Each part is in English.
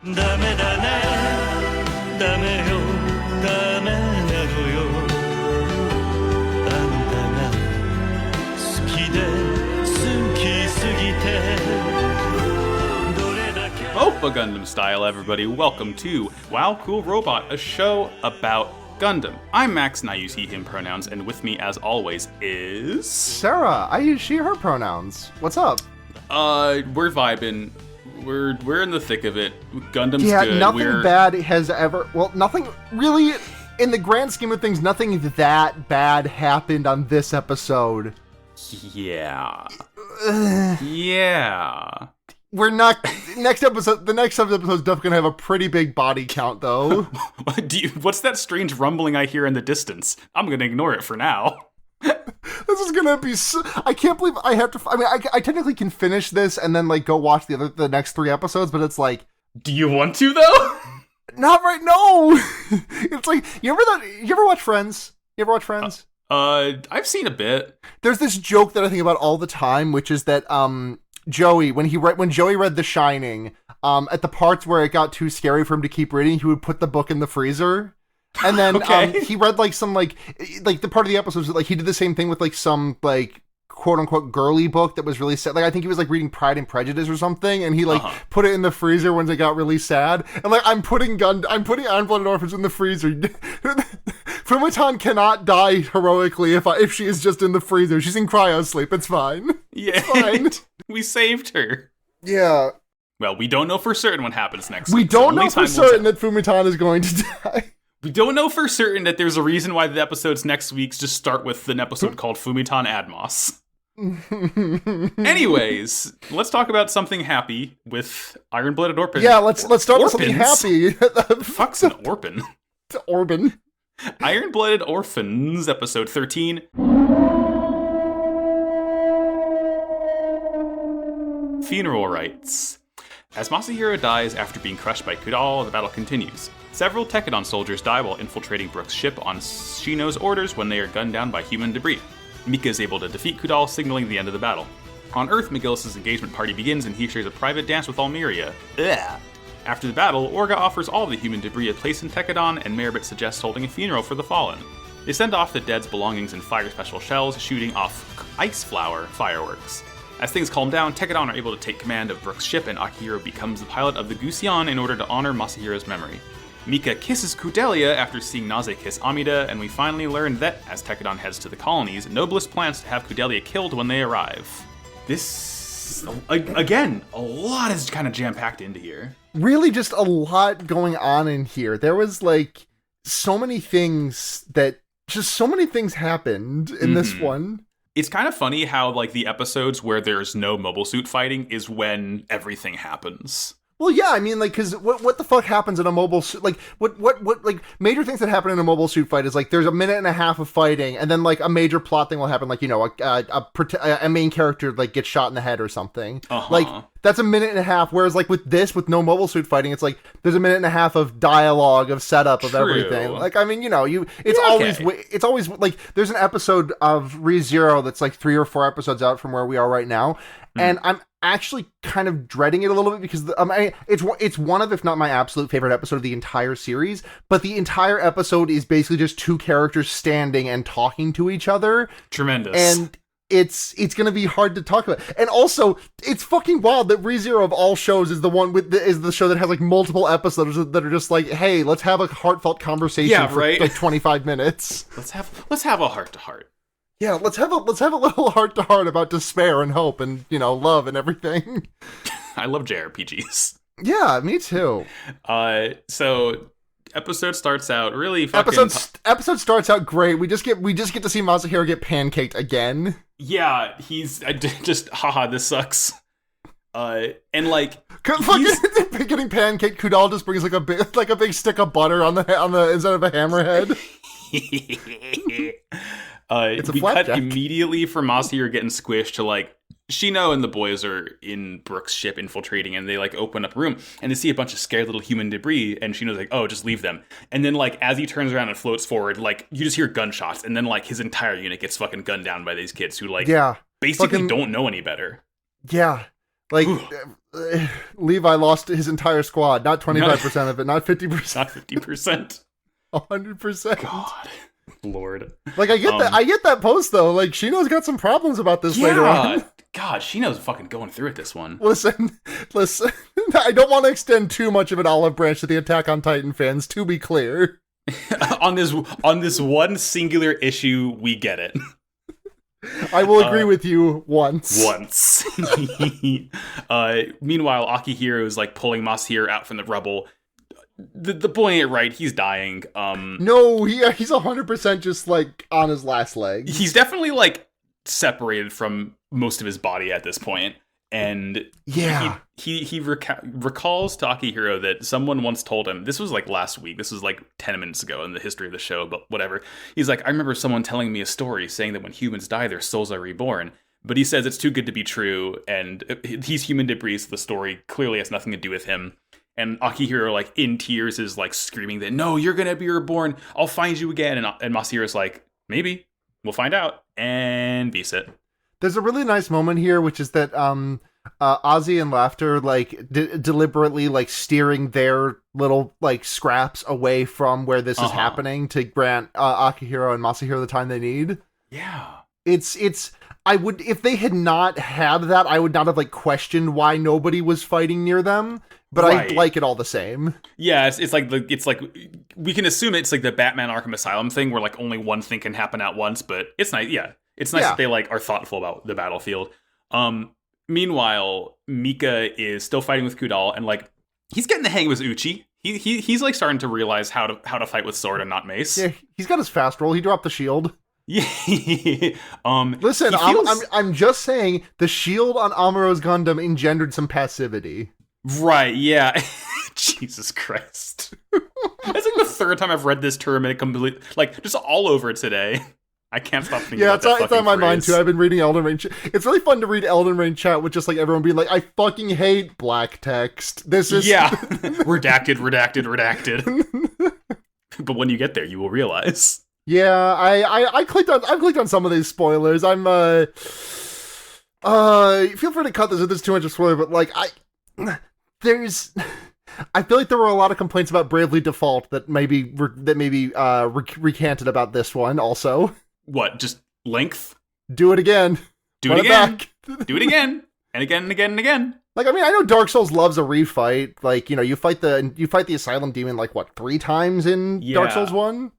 ダメだねダメよダメなのよあんたが好きで好きすぎてどれだけ Oppa Gundam style, everybody. Welcome to Wow Cool Robot, a show about Gundam. I'm Max, and I use he, him pronouns, and with me, as always, is... Sarah, I use she, her pronouns. What's up? We're vibing. We're in the thick of it. Gundam's Yeah, good. nothing bad has ever... Well, nothing really... In the grand scheme of things, nothing that bad happened on this episode. Yeah. Yeah. We're not... The next episode's definitely gonna have a pretty big body count, though. What's that strange rumbling I hear in the distance? I'm gonna ignore it for now. This is gonna be so... I can't believe I have to... I mean, I technically can finish this and then, like, go watch the next 3 episodes, but it's like... Do you want to, though? Not right... No! It's like... You ever watch Friends? You ever watch Friends? I've seen a bit. There's this joke that I think about all the time, which is that, Joey, when Joey read The Shining, at the parts where it got too scary for him to keep reading, he would put the book in the freezer. And then he read like some like the part of the episode was like he did the same thing with like some like quote unquote girly book that was really sad. Like I think he was like reading Pride and Prejudice or something, and he like put it in the freezer when it got really sad. And like I'm putting Iron-Blooded Orphans in the freezer. Fumitan cannot die heroically if she is just in the freezer. She's in cryo sleep. It's fine. Yeah, it's fine. We saved her. Yeah. Well, we don't know for certain what happens next. We week, don't so know for certain that Fumitan is going to die. We don't know for certain that there's a reason why the episodes next week's just start with an episode called Fumitan Admos. Anyways, let's talk about something happy with Iron-Blooded Orphans. Yeah, let's start with something happy. Fuck's an Orphan? It's Orban. Iron-Blooded Orphans, episode 13. Funeral rites. As Masahiro dies after being crushed by Kudal, the battle continues. Several Tekadon soldiers die while infiltrating Brook's ship on Shino's orders when they are gunned down by human debris. Mika is able to defeat Kudal, signaling the end of the battle. On Earth, McGillis' engagement party begins and he shares a private dance with Almeria. Ugh. After the battle, Orga offers all the human debris a place in Tekadon, and Meribit suggests holding a funeral for the fallen. They send off the dead's belongings and fire special shells, shooting off ice flower fireworks. As things calm down, Tekadon are able to take command of Brook's ship, and Akihiro becomes the pilot of the Gusion in order to honor Masahiro's memory. Mika kisses Kudelia after seeing Naze kiss Amida, and we finally learn that, as Tekadon heads to the colonies, Noblest plans to have Kudelia killed when they arrive. This, again, a lot is kind of jam-packed into here. Really just a lot going on in here. There was, like, so many things happened in this one. It's kind of funny how, like, the episodes where there's no mobile suit fighting is when everything happens. Well, yeah, I mean, like, because what the fuck happens in a mobile suit? Like, what, like, major things that happen in a mobile suit fight is, like, there's a minute and a half of fighting, and then, like, a major plot thing will happen, like, you know, a main character, like, gets shot in the head or something. Like, that's a minute and a half, whereas, like, with no mobile suit fighting, it's, like, there's a minute and a half of dialogue, of setup, of everything. Like, I mean, you know, it's always, like, there's an episode of ReZero that's, like, 3 or 4 episodes out from where we are right now, and I'm actually kind of dreading it a little bit because it's one of, if not my absolute favorite episode of the entire series, but the entire episode is basically just 2 characters standing and talking to each other. Tremendous. And it's gonna be hard to talk about. And also, it's fucking wild that ReZero of all shows is the show that has like multiple episodes that are just like, hey, let's have a heartfelt conversation for like 25 minutes. Let's have a heart-to-heart. Yeah, let's have a little heart-to-heart about despair and hope and, you know, love and everything. I love JRPGs. Yeah, me too. So episode starts out really fucking... Episode starts out great. We just get to see Masahiro get pancaked again. Yeah, he's just haha, this sucks. And like fucking getting pancaked, Kudal just brings like a big stick of butter on the instead of a hammerhead. We cut immediately from Masahiro getting squished to like Shino and the boys are in Brook's ship infiltrating, and they like open up a room and they see a bunch of scared little human debris, and Shino's like, oh, just leave them. And then like as he turns around and floats forward, like you just hear gunshots, and then like his entire unit gets fucking gunned down by these kids who like basically don't know any better. Yeah. Like, Levi lost his entire squad. Not 25% of it, not 50%. Not 50%. 100%. God. Lord. Like, I get that post, though. Like, Shino's got some problems about this later on. God, Shino's fucking going through it this one. Listen. I don't want to extend too much of an olive branch to the Attack on Titan fans, to be clear. on this one singular issue, we get it. I will agree with you once. Meanwhile, Akihiro is like pulling Masahiro out from the rubble. The boy ain't right. He's dying. No, he's 100% just like on his last leg. He's definitely like separated from most of his body at this point. And he recalls to Akihiro that someone once told him, this was like last week, this was like 10 minutes ago in the history of the show, but whatever. He's like, I remember someone telling me a story saying that when humans die, their souls are reborn. But he says it's too good to be true, and he's human debris, so the story clearly has nothing to do with him. And Akihiro, like, in tears, is like screaming that, no, you're gonna be reborn, I'll find you again. And Masahiro's like, maybe, we'll find out, and beats it. There's a really nice moment here, which is that Ozzy and Laughter like deliberately like steering their little like scraps away from where this is happening to grant Akihiro and Masahiro the time they need. Yeah, it's. I would, if they had not had that, I would not have like questioned why nobody was fighting near them. But I like it all the same. Yeah, it's like we can assume it's like the Batman Arkham Asylum thing where like only one thing can happen at once. But it's nice. Yeah. It's nice that they like are thoughtful about the battlefield. Meanwhile, Mika is still fighting with Kudal, and like he's getting the hang of his Uchi. He's like starting to realize how to fight with sword and not mace. Yeah, he's got his fast roll. He dropped the shield. Yeah. Listen, I'm just saying the shield on Amuro's Gundam engendered some passivity. Right? Yeah. Jesus Christ. That's like the third time I've read this term and it completely like just all over today. I can't stop thinking about that. Yeah, it's on my mind too. I've been reading Elden Ring. It's really fun to read Elden Ring chat with just like everyone being like, I fucking hate black text. This is... Yeah. redacted. But when you get there, you will realize. Yeah, I clicked on some of these spoilers. I'm feel free to cut this if there's too much of spoiler, but like I feel like there were a lot of complaints about Bravely Default that maybe recanted about this one also. What, just length? Do it again. Do it again. Do it again. And again and again and again. Like, I mean, I know Dark Souls loves a refight. Like, you know, you fight the Asylum Demon like what, 3 times in Dark Souls 1?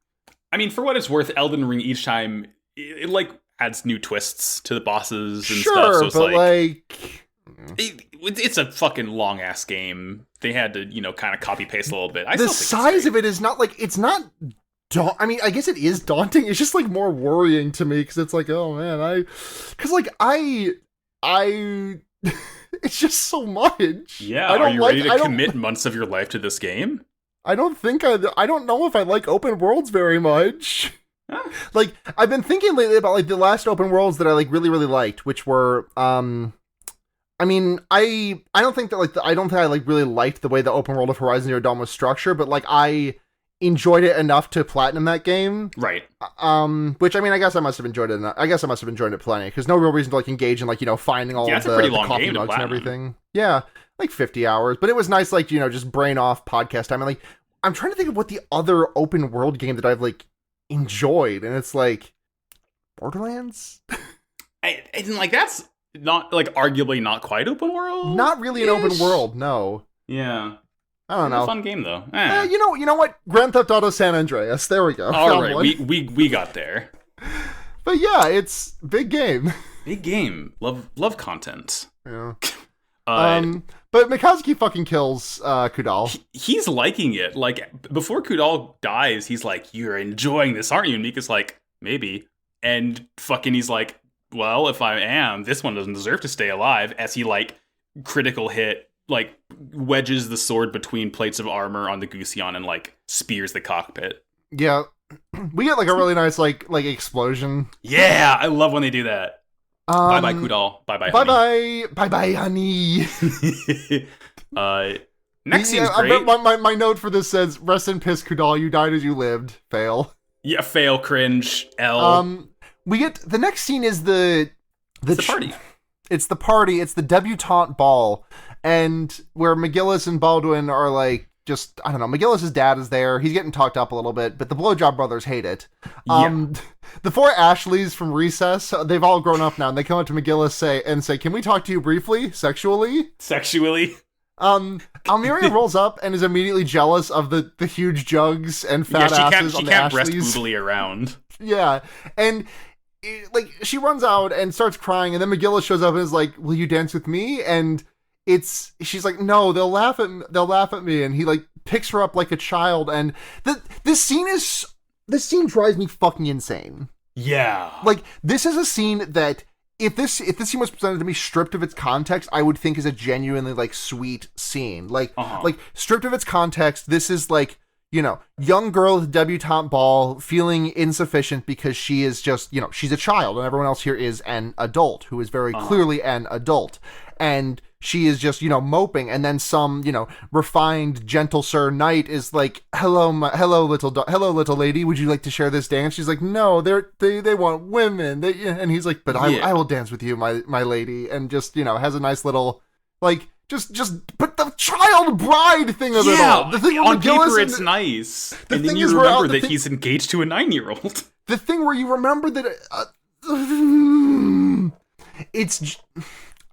I mean, for what it's worth, Elden Ring each time it like adds new twists to the bosses and stuff. So it's like it's a fucking long ass game. They had to, you know, kind of copy paste a little bit. The size of it is not like it's not. I mean, I guess it is daunting. It's just like more worrying to me because it's like, oh man, it's just so much. Yeah, are you ready to commit months of your life to this game? I don't know if I like open worlds very much. Huh. Like, I've been thinking lately about like the last open worlds that I like really, really liked, which were, I mean, I don't think I like really liked the way the open world of Horizon Zero Dawn was structured, but like I enjoyed it enough to platinum that game. Right. Which, I mean, I guess I must have enjoyed it enough. I guess I must have enjoyed it plenty, because no real reason to like engage in like, you know, finding all of the coffee mugs and everything. Yeah, like 50 hours. But it was nice, like, you know, just brain off podcast time. And like, I'm trying to think of what the other open world game that I've like enjoyed, and it's like Borderlands. And like that's not like arguably not quite open world. Not really an open world, no. Yeah. I don't know. A fun game though. You know what? Grand Theft Auto San Andreas. There we go. All right, we got there. But yeah, it's big game. Big game. Love content. Yeah. But Mikazuki fucking kills Kudal. He's liking it. Like before Kudal dies, he's like, "You're enjoying this, aren't you?" And Mika's like, "Maybe." And fucking he's like, "Well, if I am, this one doesn't deserve to stay alive." As he like critical hit, like wedges the sword between plates of armor on the Gusion and like spears the cockpit. Yeah, we get like a really nice like explosion. Yeah, I love when they do that. Bye bye Kudal. Bye bye. Bye bye honey. Next seems great. My note for this says, "Rest in piss, Kudal. You died as you lived." Fail. Yeah, fail. Cringe. L. We get the next scene is the party. It's the party. It's the debutante ball, and where McGillis and Baldwin are like, just, I don't know. McGillis' dad is there. He's getting talked up a little bit, but the Blowjob brothers hate it. The 4 Ashleys from Recess, they've all grown up now, and they come up to McGillis and say, "Can we talk to you briefly, sexually?" Almiria rolls up and is immediately jealous of the huge jugs and fat asses on the Ashleys. She can't breast boobily around. Yeah, and she runs out and starts crying, and then McGillis shows up and is like, "Will you dance with me?" And she's like, "No, they'll laugh at me," and he like picks her up like a child, and this scene drives me fucking insane. Yeah. Like, this is a scene that if this scene was presented to me stripped of its context, I would think is a genuinely like sweet scene. Like stripped of its context, this is like, you know, young girl with debutante ball feeling insufficient because she is just, you know, she's a child and everyone else here is an adult who is very clearly an adult. And she is just, you know, moping, and then some, you know, refined, gentle Sir Knight is like, hello, little lady, would you like to share this dance? She's like, no, they want women. And he's like, but I will dance with you, my lady, and just, you know, has a nice little, like, just, but the child bride thing of it all. The thing on paper, it's nice. And then you remember that he's engaged to a 9-year-old. The thing where you remember that it's...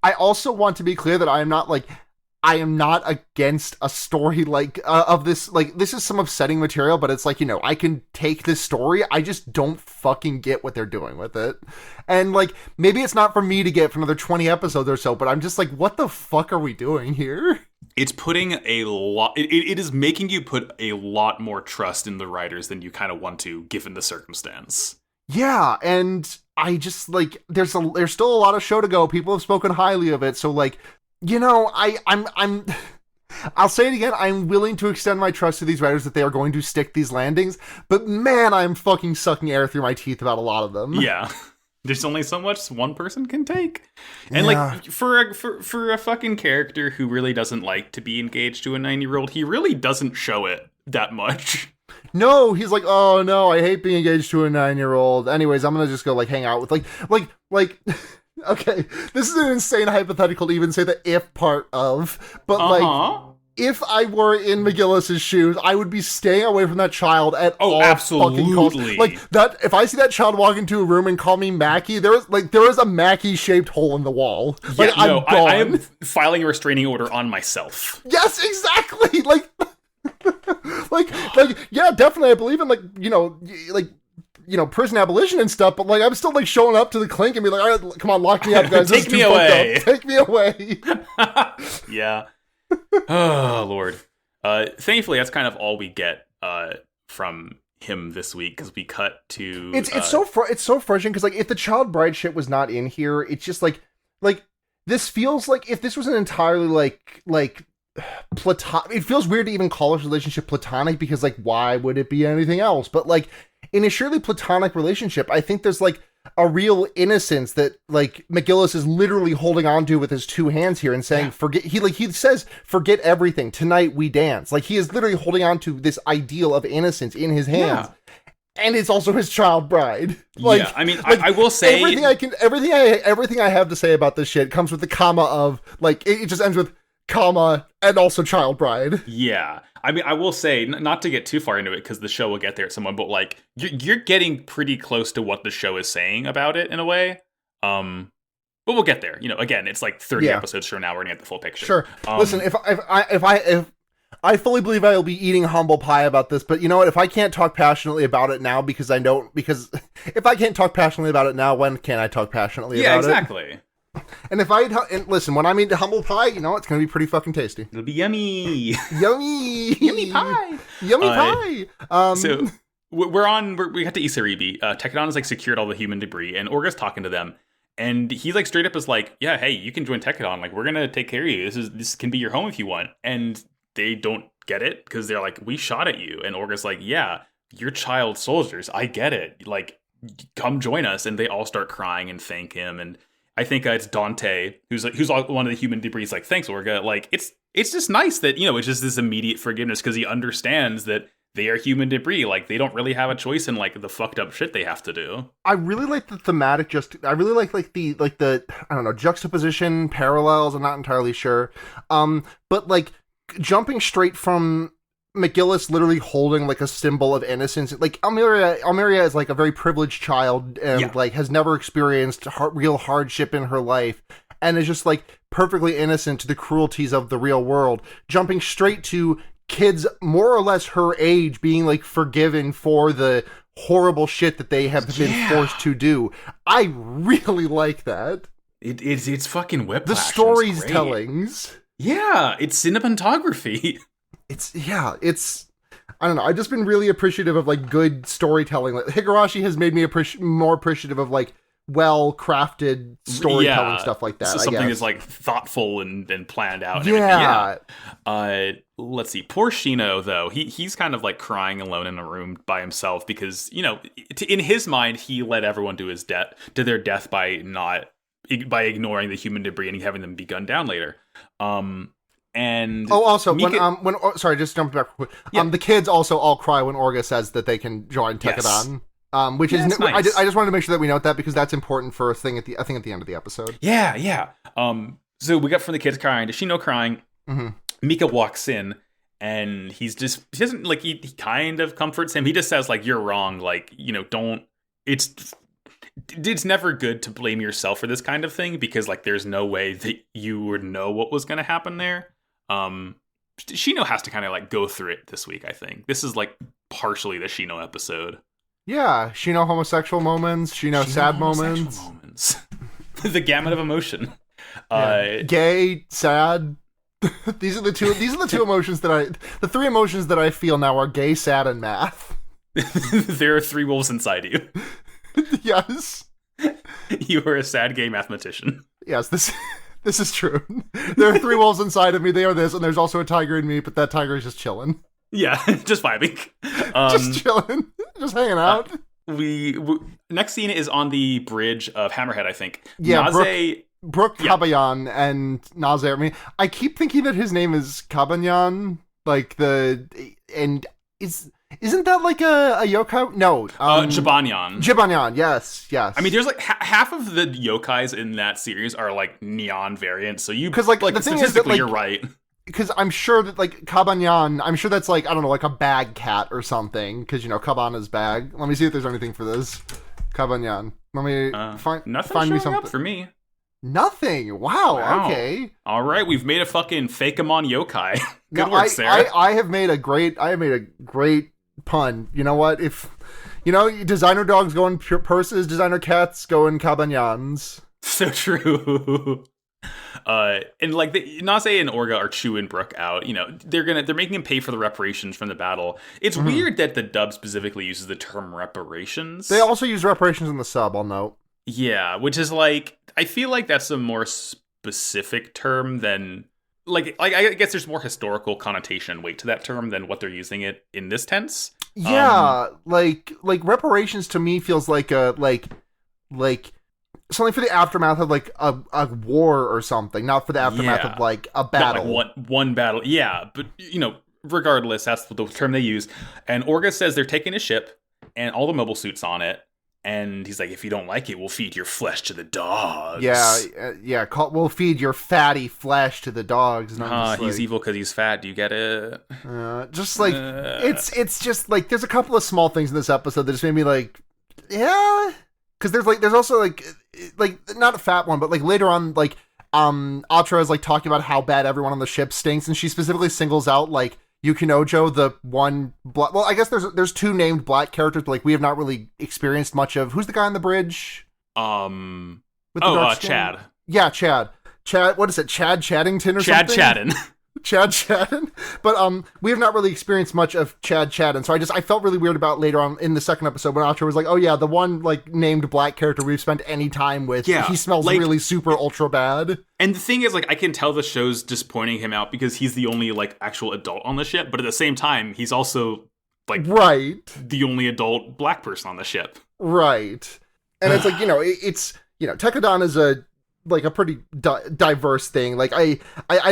I also want to be clear that I am not against a story like of this. Like, this is some upsetting material, but it's like, you know, I can take this story. I just don't fucking get what they're doing with it. And like, maybe it's not for me to get for another 20 episodes or so, but I'm just like, what the fuck are we doing here? It's putting a lot, it is making you put a lot more trust in the writers than you kind of want to, given the circumstance. Yeah, and I just, like, there's still a lot of show to go. People have spoken highly of it, so, like, you know, I'll say it again, I'm willing to extend my trust to these writers that they are going to stick these landings, but man, I'm fucking sucking air through my teeth about a lot of them. Yeah. There's only so much one person can take. And like, for a fucking character who really doesn't like to be engaged to a 9-year-old, he really doesn't show it that much. No, he's like, oh no, I hate being engaged to a 9-year-old. Anyways, I'm gonna just go like hang out with like okay, this is an insane hypothetical to even say the if part of, but like, if I were in McGillis's shoes, I would be staying away from that child at all fucking costs. Like, that, if I see that child walk into a room and call me Mackie, there is a Mackie-shaped hole in the wall. Like, yeah, no, I am filing a restraining order on myself. Yes, exactly! Like, yeah, definitely, I believe in, prison abolition and stuff, but, like, I'm still, like, showing up to the clink and be like, all right, come on, lock me up, guys. Take me away. Take me away. Yeah. Oh, Lord. Thankfully, that's kind of all we get from him this week, because we cut to... It's so frustrating, because, like, if the child bride shit was not in here, it's just, like, this feels like, if this was an entirely, like platonic... It feels weird to even call this relationship platonic, because, like, why would it be anything else? But, like, in a surely platonic relationship, I think there's, like, a real innocence that, like, McGillis is literally holding on to with his two hands here and saying, forget, he says, forget everything, tonight we dance. Like, he is literally holding on to this ideal of innocence in his hands. Yeah. And it's also his child bride. Like, yeah, I mean, like, I will say... Everything I have to say about this shit comes with the comma of, like, it just ends with comma and also child bride. Yeah. I mean, I will say, not to get too far into it, because the show will get there at some point, but, like, you're getting pretty close to what the show is saying about it, in a way. But we'll get there. You know, again, it's like 30 episodes from now, we're gonna get the full picture. Sure. Listen, if I fully believe I will be eating humble pie about this, but you know what? If I can't talk passionately about it now, because if I can't talk passionately about it now, when can I talk passionately about it? Yeah, exactly. And listen, when I'm eating humble pie, you know, it's going to be pretty fucking tasty. It'll be yummy. Yummy. Yummy pie. Yummy pie. So we got to Isaribi. Tekadon has, like, secured all the human debris, and Orga's talking to them. And he's, like, straight up is like, yeah, hey, you can join Tekadon. Like, we're going to take care of you. This can be your home if you want. And they don't get it, because they're like, we shot at you. And Orga's like, yeah, you're child soldiers. I get it. Like, come join us. And they all start crying and thank him. And I think it's Dante, who's one of the human debris. He's like, thanks, Orga. Like, it's just nice that, you know, it's just this immediate forgiveness, because he understands that they are human debris. Like, they don't really have a choice in, like, the fucked up shit they have to do. I really like the thematic, I really like the, I don't know, juxtaposition, parallels, I'm not entirely sure. But, like, jumping straight from McGillis literally holding, like, a symbol of innocence. Like, Almeria is, like, a very privileged child and, like, has never experienced real hardship in her life and is just, like, perfectly innocent to the cruelties of the real world. Jumping straight to kids more or less her age being, like, forgiven for the horrible shit that they have been forced to do. I really like that. It's fucking whiplash. The stories tellings. Yeah, it's cinematography. It's I don't know. I've just been really appreciative of, like, good storytelling. Like, Higurashi has made me more appreciative of, like, well-crafted storytelling stuff like that. So something that's, like, thoughtful and planned out. And yeah. Let's see. Poor Shino, though. He's kind of, like, crying alone in a room by himself because, you know, in his mind, he led everyone to their death by ignoring the human debris and having them be gunned down later. And also sorry, just jumping back quick. The kids also all cry when Orga says that they can join Tekkadan. Yes. Which is nice. I just wanted to make sure that we note that because that's important for a thing at the end of the episode. Yeah. So we got from the kids crying to Shino crying. Mm-hmm. Mika walks in and he doesn't, like, he kind of comforts him. He just says, like, you're wrong. Like, you know, it's never good to blame yourself for this kind of thing because, like, there's no way that you would know what was going to happen there. Shino has to kind of, like, go through it this week, I think. This is, like, partially the Shino episode. Yeah, Shino homosexual moments, Shino sad moments. The gamut of emotion. Gay, sad. These are the two emotions the three emotions that I feel now are gay, sad, and math. There are three wolves inside you. Yes. You are a sad gay mathematician. Yes, this is true. There are three wolves inside of me, they are this, and there's also a tiger in me, but that tiger is just chilling. Yeah, just vibing. Just chilling. Just hanging out. We next scene is on the bridge of Hammerhead, I think. Yeah, Brooke Kabayan and Naze. I mean, I keep thinking that his name is Kabanyan. Isn't that like a yokai? No. Jibanyan. Jibanyan, yes. I mean, there's like half of the yokais in that series are like neon variants, so you, because like the thing is that, like, you're right. Because I'm sure that, like, Kabanyan, I'm sure that's, like, I don't know, like a bag cat or something. Because, you know, Kabana's bag. Let me see if there's anything for this. Kabanyan. Let me find me something. Up for me. Nothing. Wow. Okay. All right, we've made a fucking Fakemon yokai. Good work, Sarah. I have made a great pun. You know what? If, you know, designer dogs go in purses, designer cats go in Kabanyans. So true. And like Naze and Orga are chewing Brooke out. You know, they're making him pay for the reparations from the battle. It's weird that the dub specifically uses the term reparations. They also use reparations in the sub, I'll note. Yeah, which is like, I feel like that's a more specific term than like I guess there's more historical connotation and weight to that term than what they're using it in this tense. Yeah, like reparations to me feels like a like something for the aftermath of, like, a war or something, not for the aftermath of, like, a battle. Not like one battle. Yeah, but, you know, regardless, that's the term they use. And Orga says they're taking a ship and all the mobile suits on it. And he's like, if you don't like it, we'll feed your flesh to the dogs. We'll feed your fatty flesh to the dogs. And he's evil because he's fat. Do you get it? It's just, like, there's a couple of small things in this episode that just made me, like, yeah... Because there's also, like, not a fat one, but, like, later on, like, Atra is, like, talking about how bad everyone on the ship stinks, and she specifically singles out, like, Yukinojo, the one black... Well, I guess there's two named black characters, but, like, we have not really experienced much of... Who's the guy on the bridge? Chad. Yeah, Chad. What is it, Chad Chaddington or something? Chad Chadden. But we have not really experienced much of Chad Chadden, so I felt really weird about later on in the second episode when Atra was like, oh yeah, the one, like, named black character we've spent any time with, he smells, like, really super ultra bad. And the thing is, like, I can tell the show's just pointing him out because he's the only, like, actual adult on the ship, but at the same time, he's also, like, the only adult black person on the ship. Right. And it's like, you know, Tekkadan is a like a pretty diverse thing. Like I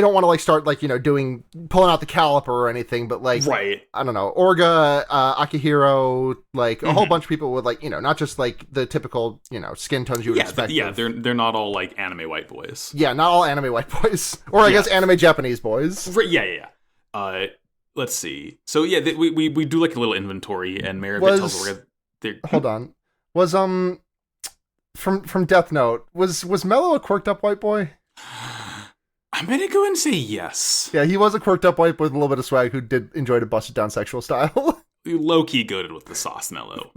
don't want to like start like pulling out the caliper or anything, but like I don't know, Orga, Akihiro, like a whole bunch of people with like not just like the typical skin tones you would expect. They're not all like anime white boys. Yeah, not all anime white boys, or I guess anime Japanese boys. Yeah. Let's see. So we do like a little inventory, and Maribit tells Orga. Hold on, was From Death Note, was Mello a quirked up white boy? I'm gonna go and say yes. Yeah, he was a quirked up white boy with a little bit of swag who did enjoy to bust it down sexual style. Low-key goated with the sauce, Mello.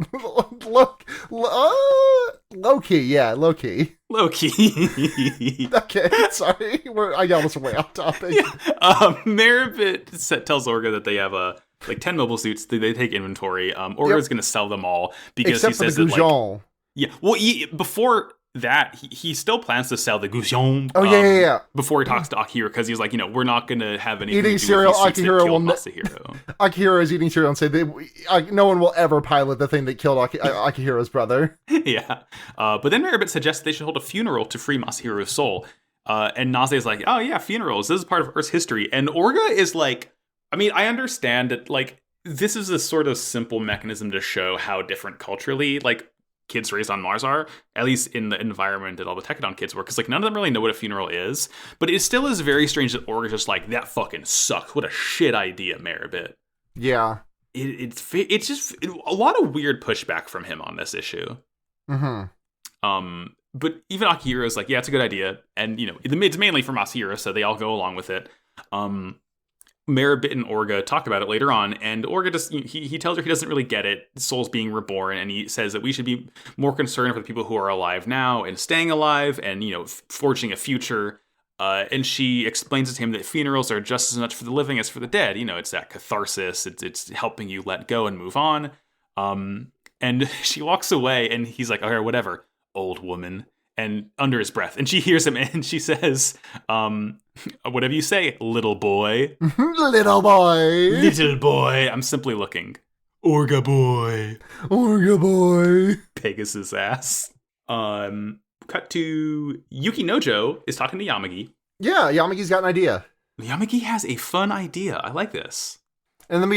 Low-key, yeah, low-key. Low-key. Okay, sorry. I got us way off topic. Yeah. Maribit tells Orga that they have 10 mobile suits. They take inventory. Orga's gonna sell them all because except he says for the that Goujon. Yeah, well, before that, he still plans to sell the Goujon. Oh, yeah. Before he talks to Akihiro, because he's like, we're not going to have anything eating to do cereal. with these Akihiro will Akihiro is eating cereal and say, no one will ever pilot the thing that killed Akihiro's brother. Yeah. But then Maribit suggests they should hold a funeral to free Masahiro's soul. And Naze is like, oh, yeah, funerals. This is part of Earth's history. And Orga is like, I mean, I understand that, like, this is a sort of simple mechanism to show how different culturally, like, kids raised on Mars are, at least in the environment that all the Tekadon kids were, because like none of them really know what a funeral is. But it still is very strange that Orga's just like, that fucking sucks. What a shit idea, Maribit. Yeah, it's just a lot of weird pushback from him on this issue. Mm-hmm. But even Akihiro is like, yeah, it's a good idea, and it's mainly for Masahiro, so they all go along with it. Maribit and Orga talk about it later on, and Orga just he tells her he doesn't really get it. Soul's being reborn, and he says that we should be more concerned for the people who are alive now and staying alive, and forging a future. And she explains to him that funerals are just as much for the living as for the dead. It's that catharsis. It's helping you let go and move on. And she walks away, and he's like, "Okay, whatever, old woman." And under his breath, and she hears him, and she says, whatever you say, little boy. Little boy. Little boy. I'm simply looking. Orga boy. Orga boy. Pegasus ass. Cut to Yuki Nojo is talking to Yamagi. Yeah, Yamagi's got an idea. Yamagi has a fun idea. I like this. And then we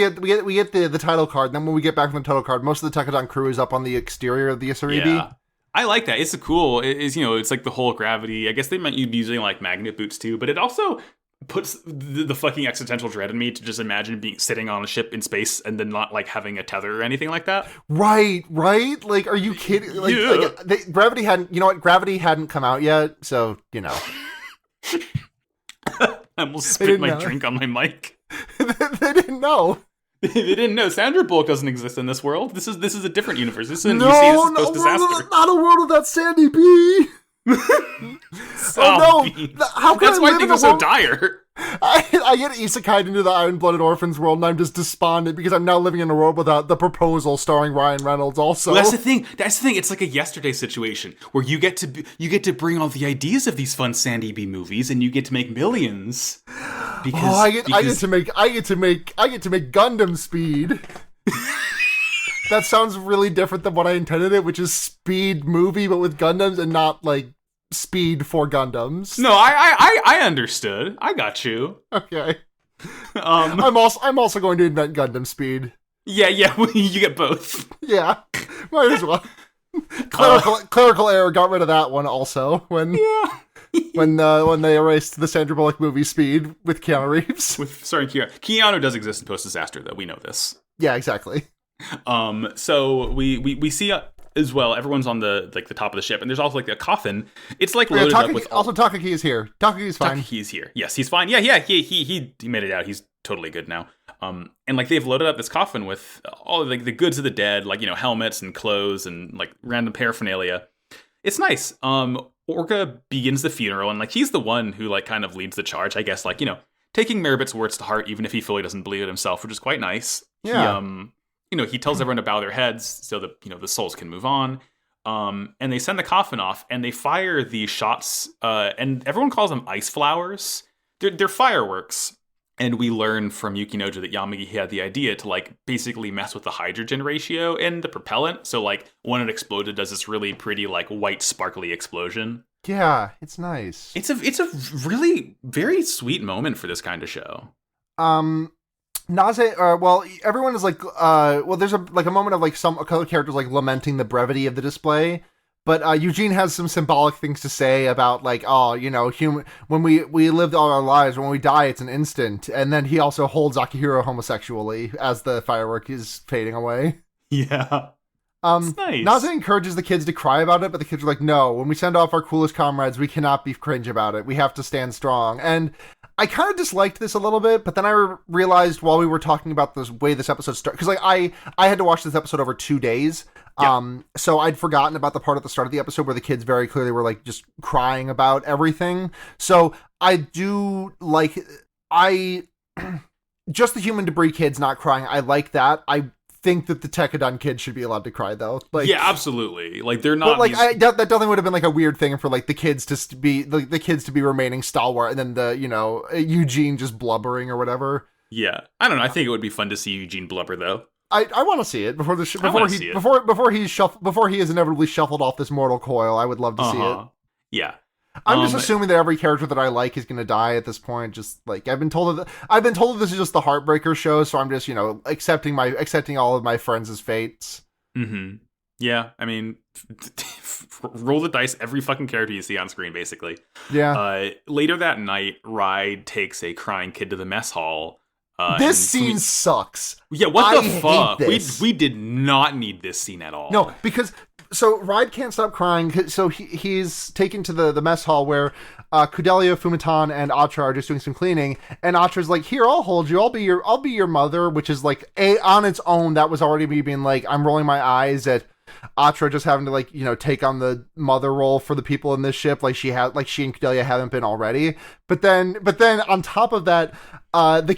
get the title card, and then when we get back from the title card, most of the Tekadon crew is up on the exterior of the Isaribi. Yeah. I like that. It's cool. It's like the whole gravity. I guess they might be using like magnet boots too, but it also puts the fucking existential dread in me to just imagine being sitting on a ship in space and then not like having a tether or anything like that. Right. Like, are you kidding? Like, yeah. Gravity hadn't come out yet, so I almost spit my drink on my mic. They didn't know. They didn't know. Sandra Bullock doesn't exist in this world. This is a different universe. This is a post-disaster. Not a world without Sandy B. Oh no! How can That's why things are so dire. I get isekai'd into the Iron-Blooded Orphans world, and I'm just despondent because I'm now living in a world without The Proposal starring Ryan Reynolds. Also, well, that's the thing. It's like a Yesterday situation where you get to bring all the ideas of these fun Sandy B movies, and you get to make millions. Because I get to make Gundam Speed. That sounds really different than what I intended it, which is Speed movie, but with Gundams and not like Speed for Gundams. No, I understood. I got you. Okay. I'm also going to invent Gundam Speed. Yeah, you get both. Yeah, might as well. Clerical error got rid of that one also when they erased the Sandra Bullock movie Speed with Keanu Reeves. Starring Keanu. Keanu does exist in post-disaster, though. We know this. Yeah, exactly. So we see as well. Everyone's on the top of the ship, and there's also like a coffin. It's like loaded up with. Also, Takaki is here. Taki's fine. Taki's here. Yes, he's fine. Yeah. He made it out. He's totally good now. And like they've loaded up this coffin with all like the goods of the dead, like helmets and clothes and like random paraphernalia. It's nice. Orga begins the funeral, and like he's the one who like kind of leads the charge, I guess. Like taking Maribit's words to heart, even if he fully doesn't believe it himself, which is quite nice. Yeah. He tells everyone to bow their heads so that, the souls can move on. And they send the coffin off, and they fire the shots, and everyone calls them ice flowers. They're fireworks. And we learn from Yukinojo that Yamagi had the idea to, like, basically mess with the hydrogen ratio in the propellant. So, like, when it exploded, it does this really pretty, like, white sparkly explosion. Yeah, it's nice. It's a really very sweet moment for this kind of show. Well, everyone is like, there's a moment of like a couple of characters like lamenting the brevity of the display, but Eugene has some symbolic things to say about like, oh, you know, when we lived all our lives, when we die, it's an instant, and then he also holds Akihiro homosexually as the firework is fading away. Yeah. It's nice. Naze encourages the kids to cry about it, but the kids are like, no, when we send off our coolest comrades, we cannot be cringe about it. We have to stand strong. And I kind of disliked this a little bit, but then I realized while we were talking about the way this episode started, because like I had to watch this episode over 2 days, so I'd forgotten about the part at the start of the episode where the kids very clearly were like just crying about everything. So I do like, just the human debris kids not crying, I like that. I think that the Tekadon kids should be allowed to cry though. Like, yeah, absolutely. Like they're not. But like that definitely would have been like a weird thing for like the kids to be the kids to be remaining stalwart, and then the Eugene just blubbering or whatever. Yeah, I don't know. I think it would be fun to see Eugene blubber though. I want to see it before he is inevitably shuffled off this mortal coil. I would love to see it. Yeah. I'm just assuming that every character that I like is going to die at this point. Just like I've been told that this is just the Heartbreaker show, so I'm just accepting all of my friends' fates. Mm-hmm. Yeah, I mean, roll the dice. Every fucking character you see on screen, basically. Yeah. Later that night, Ride takes a crying kid to the mess hall. This scene sucks. Yeah, what the fuck? We did not need this scene at all. No, because. So Ride can't stop crying. So he's taken to the mess hall where Kudelia, Fumitan, and Atra are just doing some cleaning. And Atra's like, "Here, I'll hold you. I'll be your mother," which is like on its own. That was already me being like, I'm rolling my eyes at Atra just having to take on the mother role for the people in this ship, like she and Kudelia haven't been already. But then on top of that, the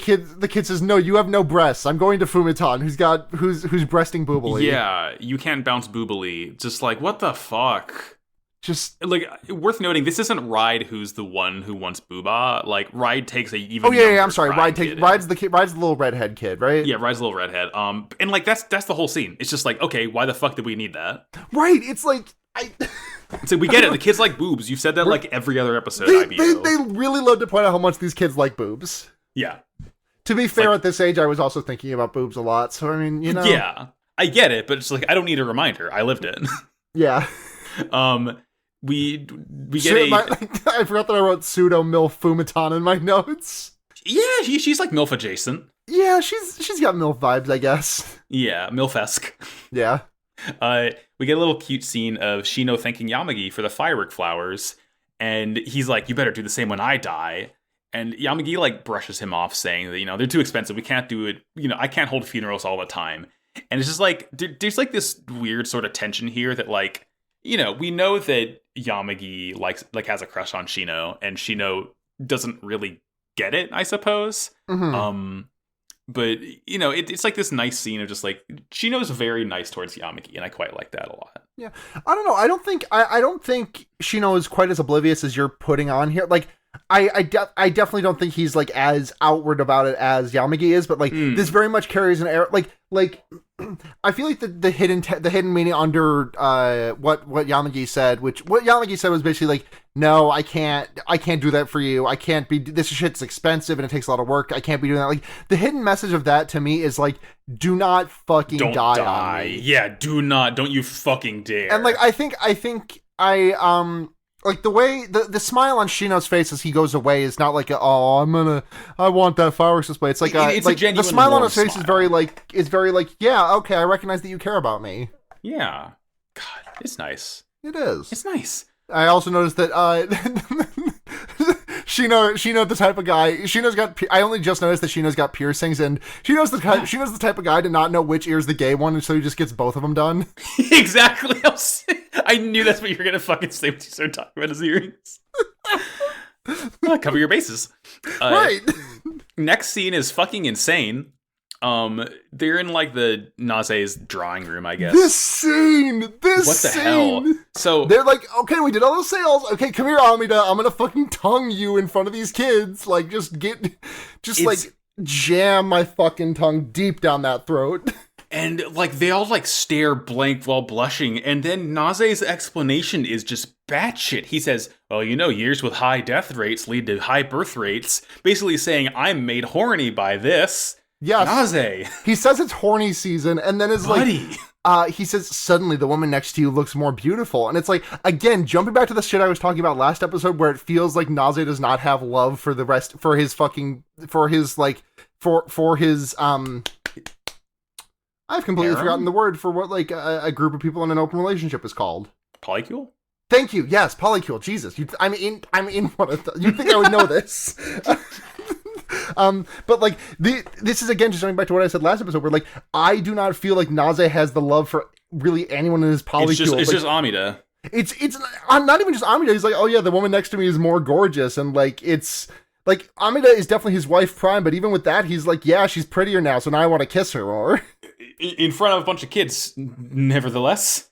kid says, "No, you have no breasts. I'm going to Fumitan, who's breasting boobily." Yeah, you can't bounce boobily. Just like, what the fuck? Just like, worth noting, this isn't Ride who's the one who wants booba. Like, Ride takes a even. Oh yeah, I'm sorry. Ride's the little redhead kid, right? Yeah, Ride's the little redhead. And like that's the whole scene. It's just like, okay, why the fuck did we need that? Right. It's like So we get it. The kids like boobs. You've said that like every other episode. They really love to point out how much these kids like boobs. Yeah. To be fair, at this age, I was also thinking about boobs a lot. So I mean, Yeah, I get it, but it's like I don't need a reminder. I lived it. Yeah. We get I forgot that I wrote pseudo MILF Fumitan in my notes. Yeah, she's like MILF adjacent. Yeah, she's got MILF vibes, I guess. Yeah, MILF-esque. Yeah. We get a little cute scene of Shino thanking Yamagi for the firework flowers, and he's like, "You better do the same when I die." And Yamagi like brushes him off, saying that they're too expensive. We can't do it. I can't hold funerals all the time. And it's just like there's like this weird sort of tension here that like. We know that Yamagi has a crush on Shino, and Shino doesn't really get it, I suppose. Mm-hmm. But it's like this nice scene of just like Shino's very nice towards Yamagi, and I quite like that a lot. Yeah, I don't know. I don't think Shino is quite as oblivious as you're putting on here. Like, I definitely don't think he's like as outward about it as Yamagi is, but like this very much carries an air like. I feel like the hidden meaning under what Yamagi said, what Yamagi said was basically like, no, I can't do that for you. I can't be, this shit's expensive and it takes a lot of work. I can't be doing that. Like, the hidden message of that to me is like, do not fucking die on me. Yeah, don't you fucking dare. And like, I think like the way the smile on Shino's face as he goes away is not like I want that fireworks display. It's like it's a genuine the smile on his face smile. is very like, yeah, okay, I recognize that you care about me. Yeah, God, it's nice. It is. It's nice. I also noticed that Shino the type of guy. I only just noticed that Shino's got piercings, and Shino's the type of guy to not know which ear's the gay one, and so he just gets both of them done. Exactly. I knew that's what you were gonna fucking say when you started talking about his earrings. Cover your bases. Right. Next scene is fucking insane. They're in like the Naze's drawing room, I guess. This scene! What the hell? So they're like, okay, we did all the sales. Okay, come here, Amida. I'm gonna fucking tongue you in front of these kids. Like, just jam my fucking tongue deep down that throat. And, like, they all, like, stare blank while blushing, and then Naze's explanation is just batshit. He says, well, you know, years with high death rates lead to high birth rates, basically saying, I'm made horny by this. Yes. Naze. He says it's horny season, and then is like, he says, suddenly the woman next to you looks more beautiful. And it's like, again, jumping back to the shit I was talking about last episode, where it feels like Naze does not have love for the rest, for his I've completely forgotten the word for what, like, a group of people in an open relationship is called. Polycule? Thank you. Yes, polycule. Jesus, I'm in one of the, you'd think I would know this. But like this is again just going back to what I said last episode, where like I do not feel like Naze has the love for really anyone in his polycule. It's just Amida. It's not even just Amida. He's like, oh yeah, the woman next to me is more gorgeous, and like it's. Like, Amida is definitely his wife prime, but even with that, he's like, yeah, she's prettier now, so now I want to kiss her more. In front of a bunch of kids, nevertheless.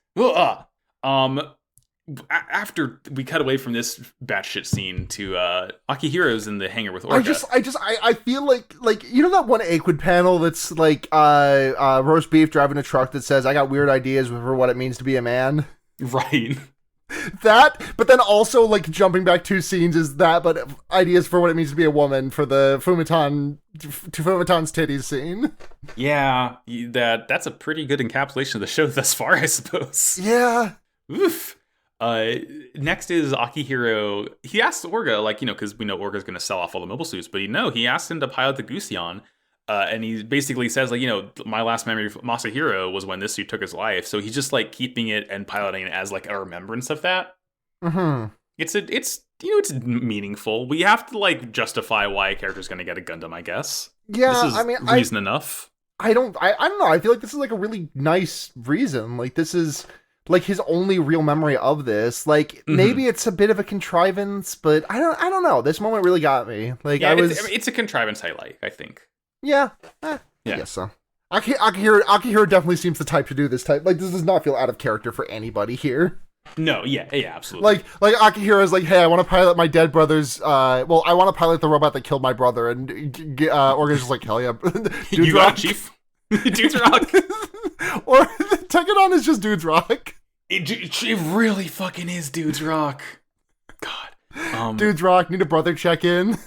After we cut away from this batshit scene to Akihiro's in the hangar with Orca. I feel like you know that one Aquid panel that's like roast beef driving a truck that says, I got weird ideas for what it means to be a man? Right. That, but then also, like, jumping back 2 scenes is that, but ideas for what it means to be a woman for the Fumitan's titties scene. Yeah, that's a pretty good encapsulation of the show thus far, I suppose. Yeah. Oof. Next is Akihiro. He asks Orga, like, you know, because we know Orga's going to sell off all the mobile suits, but he asks him to pilot the Gusion. And he basically says, like, you know, my last memory of Masahiro was when this suit took his life. So he's just, like, keeping it and piloting it as, like, a remembrance of that. Mm-hmm. It's meaningful. We have to, like, justify why a character's going to get a Gundam, I guess. Yeah, this is reason enough. I don't know. I feel like this is, like, a really nice reason. Like, this is, like, his only real memory of this. Like, maybe it's a bit of a contrivance, but I don't know. This moment really got me. Like, yeah, it's a contrivance I like, I think. Yeah, I guess so. Akihiro definitely seems the type to do this type. Like, this does not feel out of character for anybody here. No, yeah, absolutely. Like Akihiro is like, hey, I want to pilot my dead brother's. I want to pilot the robot that killed my brother, and Orga's just like, hell yeah, you got it, Chief. Dude's Rock. Or Tekadon is just Dude's Rock. It really fucking is Dude's Rock. God. Dude's Rock. Need a brother check in.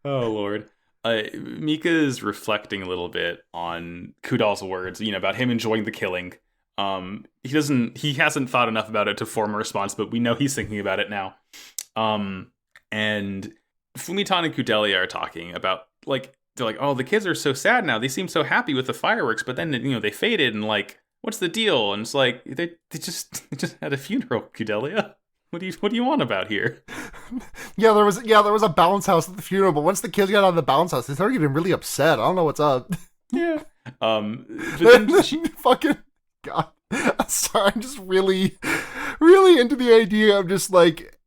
Oh, Lord. Mika's reflecting a little bit on Kudal's words, you know, about him enjoying the killing. He hasn't thought enough about it to form a response, but we know he's thinking about it now. And Fumitan and Kudelia are talking about, like, they're like, oh, the kids are so sad now. They seem so happy with the fireworks, but then, you know, they faded, and, like, what's the deal? And it's like, they just had a funeral, Kudelia. What do you want about here? Yeah, there was a bounce house at the funeral, but once the kids got out of the bounce house, they started getting really upset. I don't know what's up. Yeah. But then fucking God. I'm sorry, I'm just really, really into the idea of just like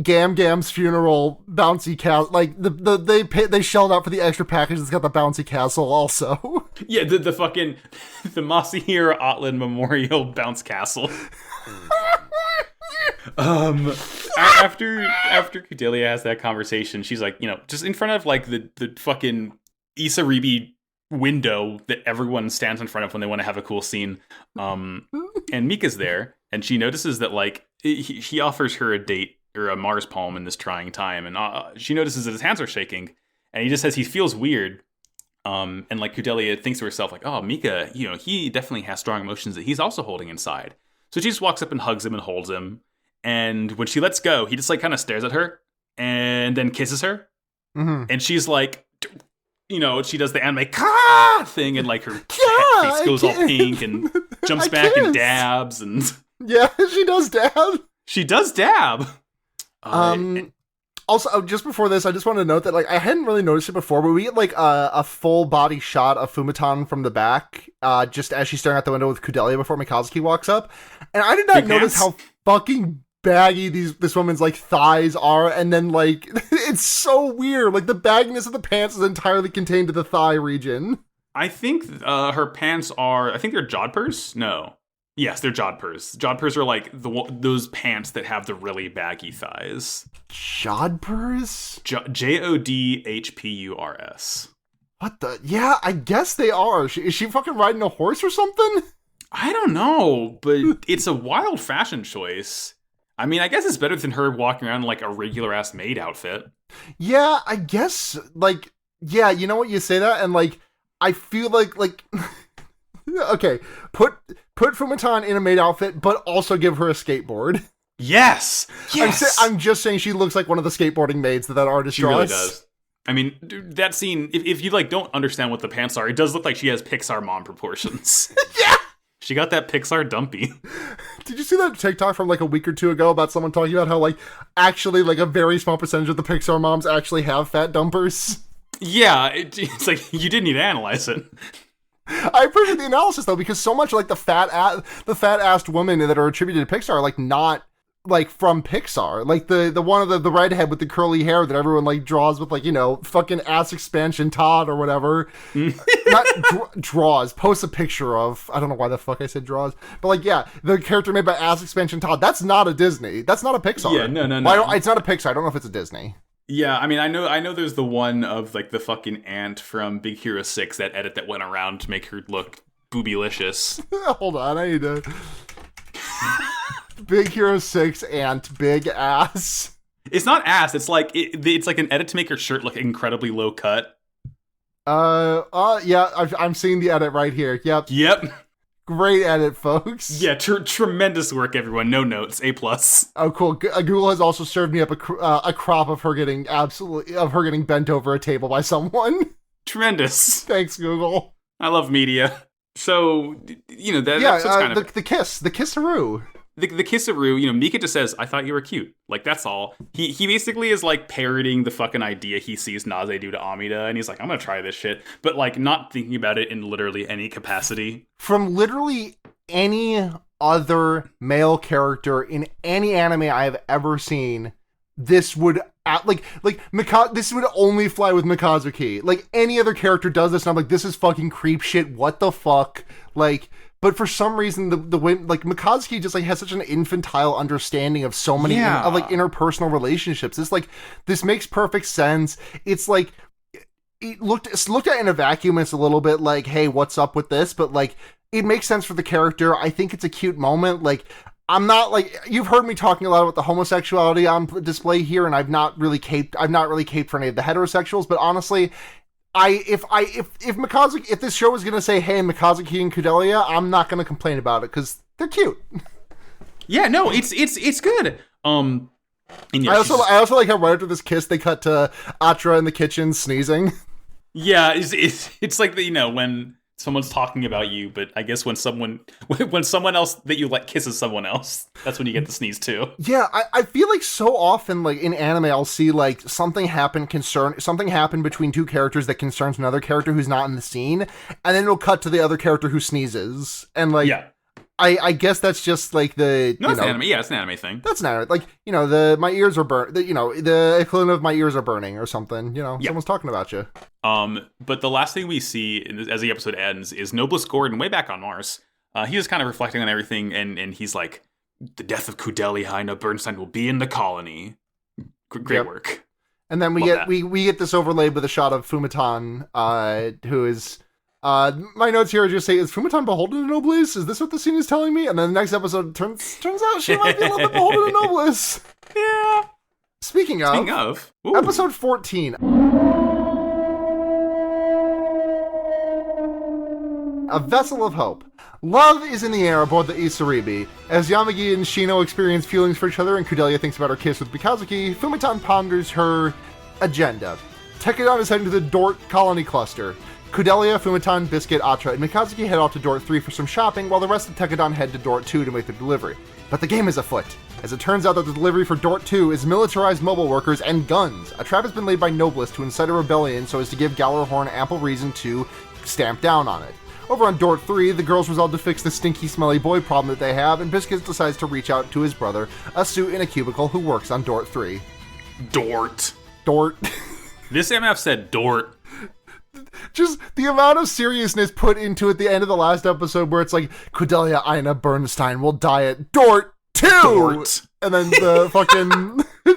Gam's funeral bouncy castle. Like they shelled out for the extra package that's got the bouncy castle also. Yeah, the fucking the Masahiro Otland Memorial bounce castle. After Kudelia has that conversation, she's like, you know, just in front of like the fucking Isaribi window that everyone stands in front of when they want to have a cool scene. And Mika's there, and she notices that like he offers her a date or a Mars poem in this trying time, and she notices that his hands are shaking, and he just says he feels weird. And like Kudelia thinks to herself, like, oh, Mika, you know, he definitely has strong emotions that he's also holding inside. So she just walks up and hugs him and holds him. And when she lets go, he just like kind of stares at her and then kisses her. Mm-hmm. And she's like, you know, she does the anime "Ka" thing, and like her face goes all pink and jumps back and dabs, and yeah, she does dab. She does dab. Also, just before this, I just wanted to note that like I hadn't really noticed it before, but we get like a full body shot of Fumitan from the back, just as she's staring out the window with Kudelia before Mikazuki walks up, and I did not notice how fucking baggy this woman's like thighs are, and then like it's so weird. Like the bagginess of the pants is entirely contained to the thigh region. I think her pants are. I think they're jodhpurs. No. Yes, they're jodhpurs. Jodhpurs are like those pants that have the really baggy thighs. Jodhpurs? Jodhpurs. What the? Yeah, I guess they are. Is she fucking riding a horse or something? I don't know, but it's a wild fashion choice. I mean, I guess it's better than her walking around in like a regular ass maid outfit. Yeah, I guess. Like, yeah, you know what, you say that, and like, I feel like okay, put Fumatan in a maid outfit, but also give her a skateboard. Yes! I'm just saying she looks like one of the skateboarding maids that artist draws. She really does. I mean, dude, that scene, if you like don't understand what the pants are, it does look like she has Pixar mom proportions. Yeah! She got that Pixar dumpy. Did you see that TikTok from like a week or two ago about someone talking about how like actually like a very small percentage of the Pixar moms actually have fat dumpers? Yeah, it's like you didn't need to analyze it. I appreciate the analysis though, because so much like the fat-assed women that are attributed to Pixar are like not like from Pixar. Like the one of the redhead with the curly hair that everyone like draws with like, you know, fucking ass expansion Todd or whatever. Not draws, posts a picture of. I don't know why the fuck I said draws, but like, yeah, the character made by ass expansion Todd. That's not a Disney. That's not a Pixar. Yeah, no. It's not a Pixar. I don't know if it's a Disney. Yeah, I mean, I know there's the one of, like, the fucking ant from Big Hero 6, that edit that went around to make her look boobylicious. Hold on, I need to... Big Hero 6 ant, big ass. It's not ass, it's like an edit to make her shirt look incredibly low cut. Yeah, I'm seeing the edit right here. Yep. Great edit, folks. Yeah, tremendous work, everyone. No notes. A+. Oh, cool. Google has also served me up a crop of her getting bent over a table by someone. Tremendous. Thanks, Google. I love media. So, you know, that episode's kind of... The kiss-a-roo. The Kisaroo, you know, Mika just says, I thought you were cute. Like, that's all. He basically is, like, parroting the fucking idea he sees Naze do to Amida, and he's like, I'm gonna try this shit. But, like, not thinking about it in literally any capacity. From literally any other male character in any anime I have ever seen, this would... this would only fly with Mikazuki. Like, any other character does this, and I'm like, this is fucking creep shit, what the fuck? Like... But for some reason, the way, like, Mikazuki just, like, has such an infantile understanding of so many, of, like, interpersonal relationships. This makes perfect sense. It's, like, it's looked at in a vacuum, it's a little bit like, hey, what's up with this? But, like, it makes sense for the character. I think it's a cute moment. Like, I'm not, like, you've heard me talking a lot about the homosexuality on display here, and I've not really caped for any of the heterosexuals, but honestly... If Mikazuki, if this show was gonna say, hey, Mikazuki and Kudelia, I'm not gonna complain about it because they're cute. Yeah, no, it's good. And yeah, I also like how right after this kiss they cut to Atra in the kitchen sneezing. Yeah, it's like the, you know, when someone's talking about you, but I guess when someone else that you like kisses someone else, that's when you get the sneeze too. Yeah, I feel like so often, like in anime, I'll see like something happen between two characters that concerns another character who's not in the scene, and then it'll cut to the other character who sneezes, and like, yeah. I guess that's just like the... No, it's an anime. Yeah, it's an anime thing. That's an anime. Like, you know, my ears are burnt. You know, the equivalent of my ears are burning or something. You know, someone's talking about you. But the last thing we see as the episode ends is Noblest Gordon way back on Mars. He is kind of reflecting on everything, and he's like, the death of Kudelia and Bernstein will be in the colony. Great work. And then we get this overlaid with a shot of Fumatan, who is... my notes here just say, is Fumatan beholden to Nobles? Is this what the scene is telling me? And then the next episode turns out she might be a little bit beholden to Nobles. Yeah. Speaking of episode 14. A Vessel of Hope. Love is in the air aboard the Isaribi. As Yamagi and Shino experience feelings for each other and Kudelia thinks about her kiss with Mikazuki, Fumatan ponders her agenda. Tekadon is heading to the Dort colony cluster. Kudelia, Fumatan, Biscuit, Atra, and Mikazuki head off to Dort 3 for some shopping, while the rest of Tekadon head to Dort 2 to make the delivery. But the game is afoot, as it turns out that the delivery for Dort 2 is militarized mobile workers and guns. A trap has been laid by Noblest to incite a rebellion so as to give Gallerhorn ample reason to stamp down on it. Over on Dort 3, the girls resolve to fix the stinky, smelly boy problem that they have, and Biscuits decides to reach out to his brother, a suit in a cubicle who works on Dort 3. Dort. Dort. This MF said Dort. Just the amount of seriousness put into at the end of the last episode where it's like, Cordelia Ina Bernstein will die at Dort 2! Dort. And then the fucking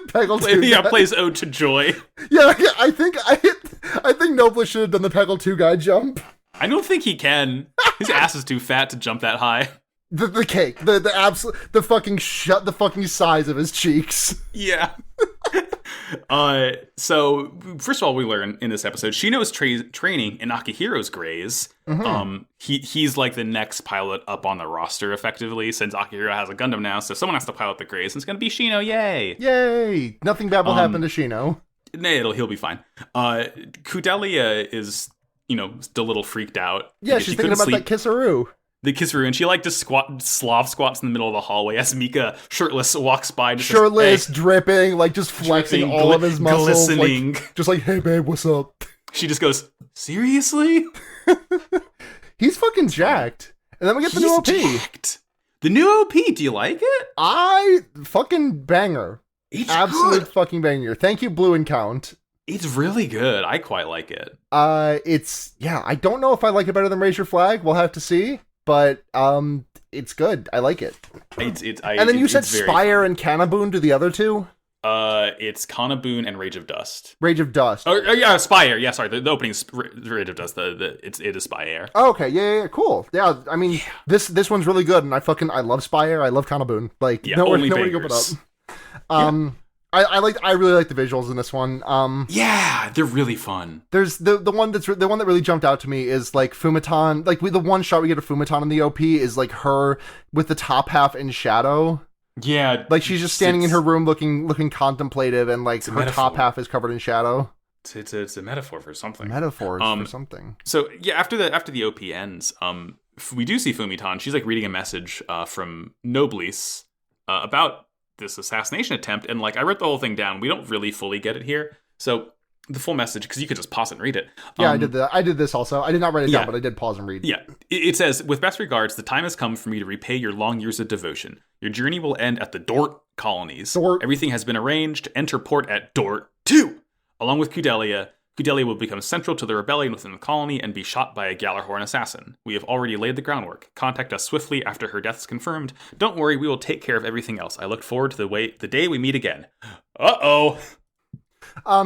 Peggle 2 Yeah, guy. plays Ode to Joy. Yeah, I think Noblis should have done the Peggle 2 guy jump. I don't think he can. His ass is too fat to jump that high. The cake, the absolute, the fucking size of his cheeks. Yeah. So first of all, we learn in this episode, Shino's training in Akihiro's grays. Mm-hmm. He's like the next pilot up on the roster, effectively, since Akihiro has a Gundam now. So someone has to pilot the grays, and it's gonna be Shino. Yay! Nothing bad will happen to Shino. He'll be fine. Kudelia is, still a little freaked out. Yeah, she's thinking about that kisseroo. The kisseroo, and she just Slav squats in the middle of the hallway as Mika, shirtless, walks by. Shirtless, dripping, just flexing all of his muscles. Glistening. Hey babe, what's up? She just goes, seriously? He's fucking jacked. And then we get the new OP. Jacked. The new OP, do you like it? Fucking banger. It's absolute good. Fucking banger. Thank you, Blue and Count. It's really good. I quite like it. I don't know if I like it better than Raise Your Flag. We'll have to see. But it's good. I like it. And then you said Spire and Canaboon to the other two? It's Canaboon and Rage of Dust. Rage of Dust. Oh yeah, Spire. Yeah, sorry. The opening's Rage of Dust. It is Spire. Oh, okay. Yeah. Cool. Yeah. I mean, this one's really good, and I love Spire. I love Canaboon. Nowhere to go but up. I really like the visuals in this one. Yeah, they're really fun. There's the one that really jumped out to me is Fumatan. The one shot we get of Fumatan in the OP is her with the top half in shadow. Yeah, she's just standing in her room looking contemplative, and her top half is covered in shadow. It's a metaphor for something. Metaphors for something. So yeah, after the OP ends, we do see Fumatan. She's reading a message from Noblis about this assassination attempt, and I wrote the whole thing down. We don't really fully get it here, so the full message, because you could just pause it and read it. Yeah, I did that. I did this also. I did not write it down, but I did pause and read. Yeah, it says, with best regards, the time has come for me to repay your long years of devotion. Your journey will end at the Dort colonies. Dort. Everything has been arranged. Enter port at Dort 2. Along with Kudelia will become central to the rebellion within the colony and be shot by a Gallarhorn assassin. We have already laid the groundwork. Contact us swiftly after her death is confirmed. Don't worry, we will take care of everything else. I look forward to the day we meet again. Uh-oh.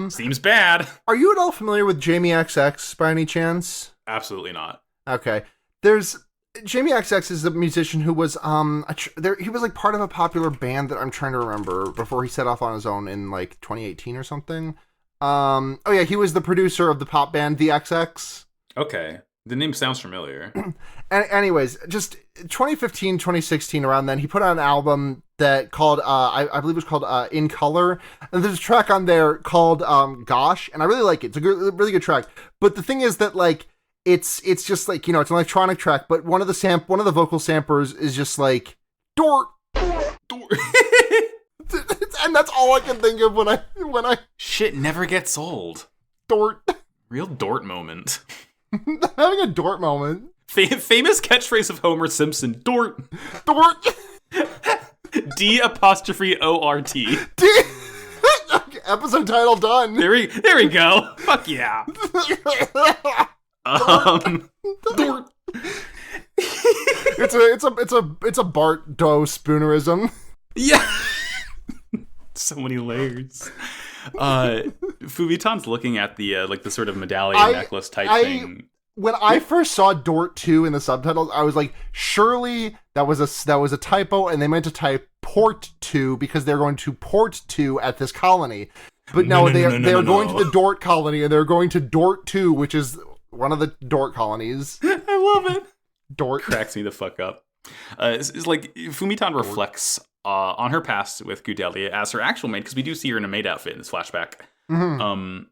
Seems bad. Are you at all familiar with Jamie XX by any chance? Absolutely not. Okay. Jamie XX is the musician who was he was part of a popular band that I'm trying to remember before he set off on his own in 2018 or something. He was the producer of the pop band The XX. Okay. The name sounds familiar. Anyways, just 2015, 2016, around then, he put out an album that called, I believe it was called In Color. And there's a track on there called Gosh, and I really like it. It's a really good track. But the thing is that, it's just it's an electronic track, but one of the vocal samplers is just Dort. Dort. And that's all I can think of when I shit never gets old. Dort. Real Dort moment. Having a Dort moment. Famous catchphrase of Homer Simpson. Dort. Dort. D''ORT. Episode title done. There we go. Fuck yeah. Dort. It's a Bart Doe spoonerism. Yeah. So many layers. Fumitan's looking at the the sort of medallion necklace type thing. When I first saw Dort 2 in the subtitles, I was like, surely that was a typo, and they meant to type Port 2 because they're going to Port 2 at this colony. But no, they are going to the Dort colony, and they're going to Dort 2, which is one of the Dort colonies. I love it. Dort cracks me the fuck up. It's Fumitan reflects on her past with Kudelia as her actual maid, because we do see her in a maid outfit in this flashback. Mm-hmm.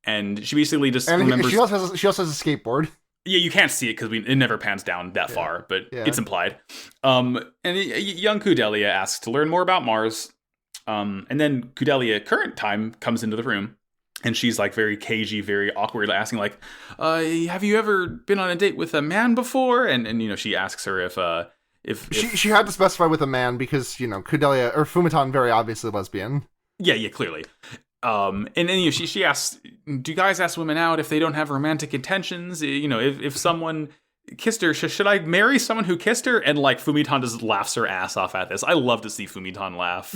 And she basically just remembers. She also has a skateboard. Yeah, you can't see it because it never pans down that far, but it's implied. And young Kudelia asks to learn more about Mars. And then Kudelia, current time, comes into the room. And she's like very cagey, very awkward, asking like, have you ever been on a date with a man before? And you know, she asks her if she had to specify with a man because, you know, Kudelia or Fumitan very obviously lesbian. Yeah, clearly. And then, you know, she asks, do guys ask women out if they don't have romantic intentions? You know, if someone kissed her, should I marry someone who kissed her? And like Fumitan just laughs her ass off at this. I love to see Fumitan laugh.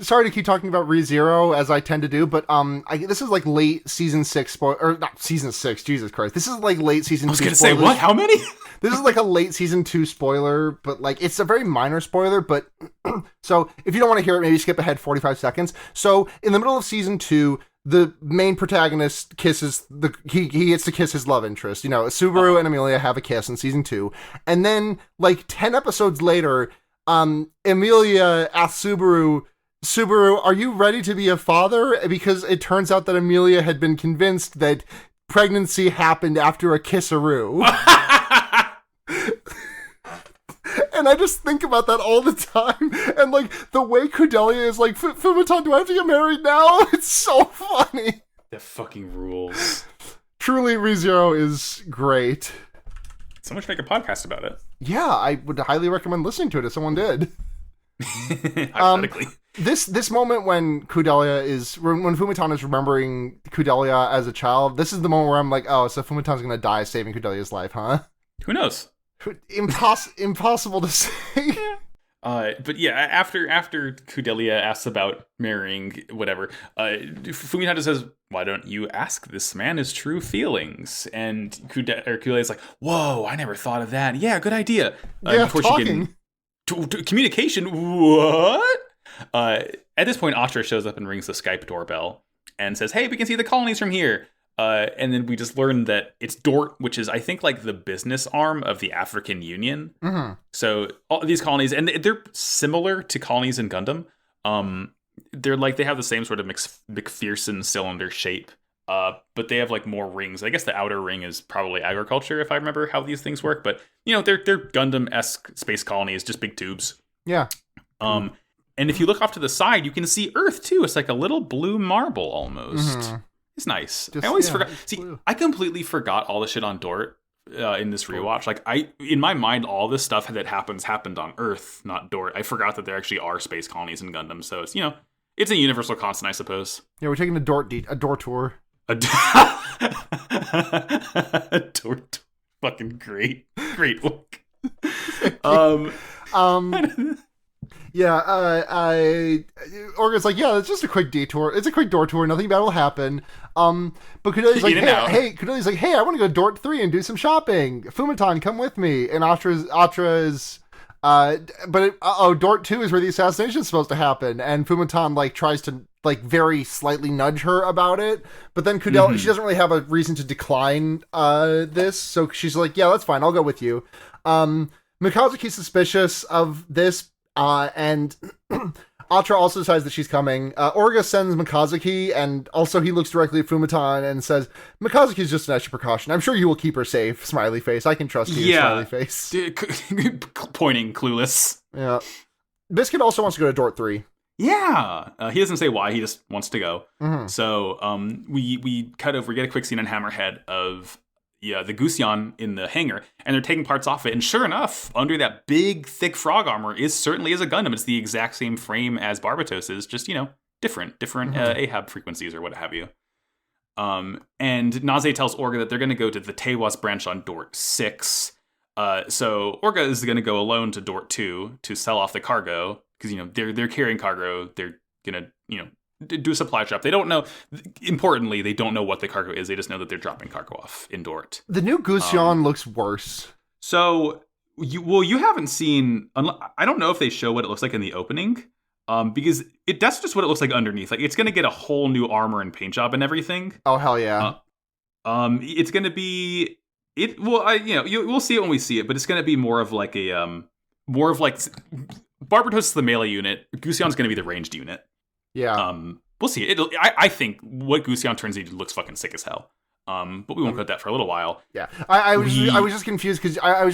Sorry to keep talking about ReZero as I tend to do, but this is like late season 6 or not season 6. Jesus Christ, this is like late season. I was gonna say what? How many? This is like a late season 2 spoiler, but like it's a very minor spoiler. But so if you don't want to hear it, maybe skip ahead 45 seconds. So in the middle of season 2, the main protagonist kisses he gets to kiss his love interest. You know, Subaru and Amelia have a kiss in season 2, and then like 10 episodes later, Amelia asks Subaru, are you ready to be a father? Because it turns out that Amelia had been convinced that pregnancy happened after a kisseroo. And I just think about that all the time. And like the way Kudelia is like, Fumitan, do I have to get married now? It's so funny. That fucking rules. Truly, ReZero is great. Someone should make a podcast about it. Yeah, I would highly recommend listening to it if someone did. Hypothetically. This moment when Fumitan is remembering Kudelia as a child, this is the moment where I'm like, oh, so Fumitan's gonna die saving Kudelia's life, huh? Who knows? Impossible to say. But yeah, after Kudelia asks about marrying whatever, Fumitan says, "Why don't you ask this man his true feelings?" And Kudelia's like, "Whoa, I never thought of that. Yeah, good idea." Before talking. Communication. What? At this point, Atra shows up and rings the Skype doorbell and says, "Hey, we can see the colonies from here." And then we just learned that it's Dort, which is, I think, like the business arm of the African Union. Mm-hmm. So all these colonies, and they're similar to colonies in Gundam. They're like, they have the same sort of McPherson cylinder shape, but they have like more rings. I guess the outer ring is probably agriculture, if I remember how these things work. But you know, they're Gundam-esque space colonies, just big tubes. Yeah. And if you look off to the side, you can see Earth too. It's like a little blue marble almost. Mm-hmm. It's nice. I always forgot. See, blue. I completely forgot all the shit on Dort in this rewatch. Like in my mind, all this stuff that happened on Earth, not Dort. I forgot that there actually are space colonies in Gundam. So it's, you know, it's a universal constant, I suppose. Yeah, we're taking a Dort tour. A Dort, fucking great look. Yeah, Orga's like, yeah, it's just a quick detour. It's a quick door tour. Nothing bad will happen. But Kudelia's like, Kudelia's like, hey, I want to go to Dort 3 and do some shopping. Fumitan, come with me. And Atra's Dort 2 is where the assassination is supposed to happen. And Fumitan, like, tries to, like, very slightly nudge her about it. But then Kudelia, she doesn't really have a reason to decline this. So she's like, yeah, that's fine. I'll go with you. Mikazuki's suspicious of this. And Atra also decides that she's coming. Orga sends Mikazuki, and also he looks directly at Fumitan and says, Mikazuki's just an extra precaution. I'm sure you will keep her safe, smiley face. I can trust you, smiley face. Pointing, clueless. Yeah. Biscuit also wants to go to Dort 3. Yeah. He doesn't say why, he just wants to go. Mm-hmm. So we get a quick scene on Hammerhead of the Gusion in the hangar, and they're taking parts off it. And sure enough, under that big, thick frog armor certainly is a Gundam. It's the exact same frame as Barbatos's, just, you know, different Ahab frequencies or what have you. And Naze tells Orga that they're going to go to the Tewas branch on Dort 6. So Orga is going to go alone to Dort 2 to sell off the cargo, because, you know, they're carrying cargo. They're going to, you know, do a supply drop. They don't know, importantly, they don't know what the cargo is. They just know that they're dropping cargo off in Dort. The new Gusion looks worse. So, you haven't seen, I don't know if they show what it looks like in the opening, because that's just what it looks like underneath. Like, it's going to get a whole new armor and paint job and everything. Oh, hell yeah. It's going to be, we'll see it when we see it, but it's going to be more of like Barbatos is the melee unit, Gusion's going to be the ranged unit. Yeah. We'll see. I think what Gusion turns into looks fucking sick as hell. But we won't cut that for a little while. Yeah. I was just confused because I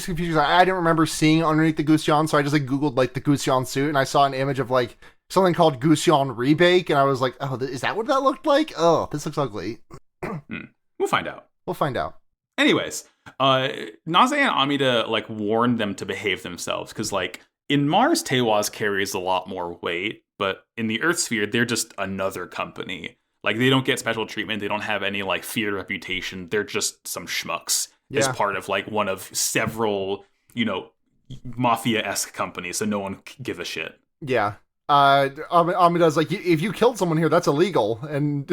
didn't remember seeing underneath the Gusion, so I just like Googled like the Gusion suit, and I saw an image of like something called Gusion Rebake, and I was like, oh, is that what that looked like? Oh, this looks ugly. We'll find out. We'll find out. Anyways, Naze and Amida like warned them to behave themselves because like in Mars, Teiwaz carries a lot more weight, but in the Earth sphere, they're just another company. Like they don't get special treatment. They don't have any like feared reputation. They're just some schmucks as part of like one of several, mafia-esque companies. So no one can give a shit. Yeah. Amida's like, if you killed someone here, that's illegal, and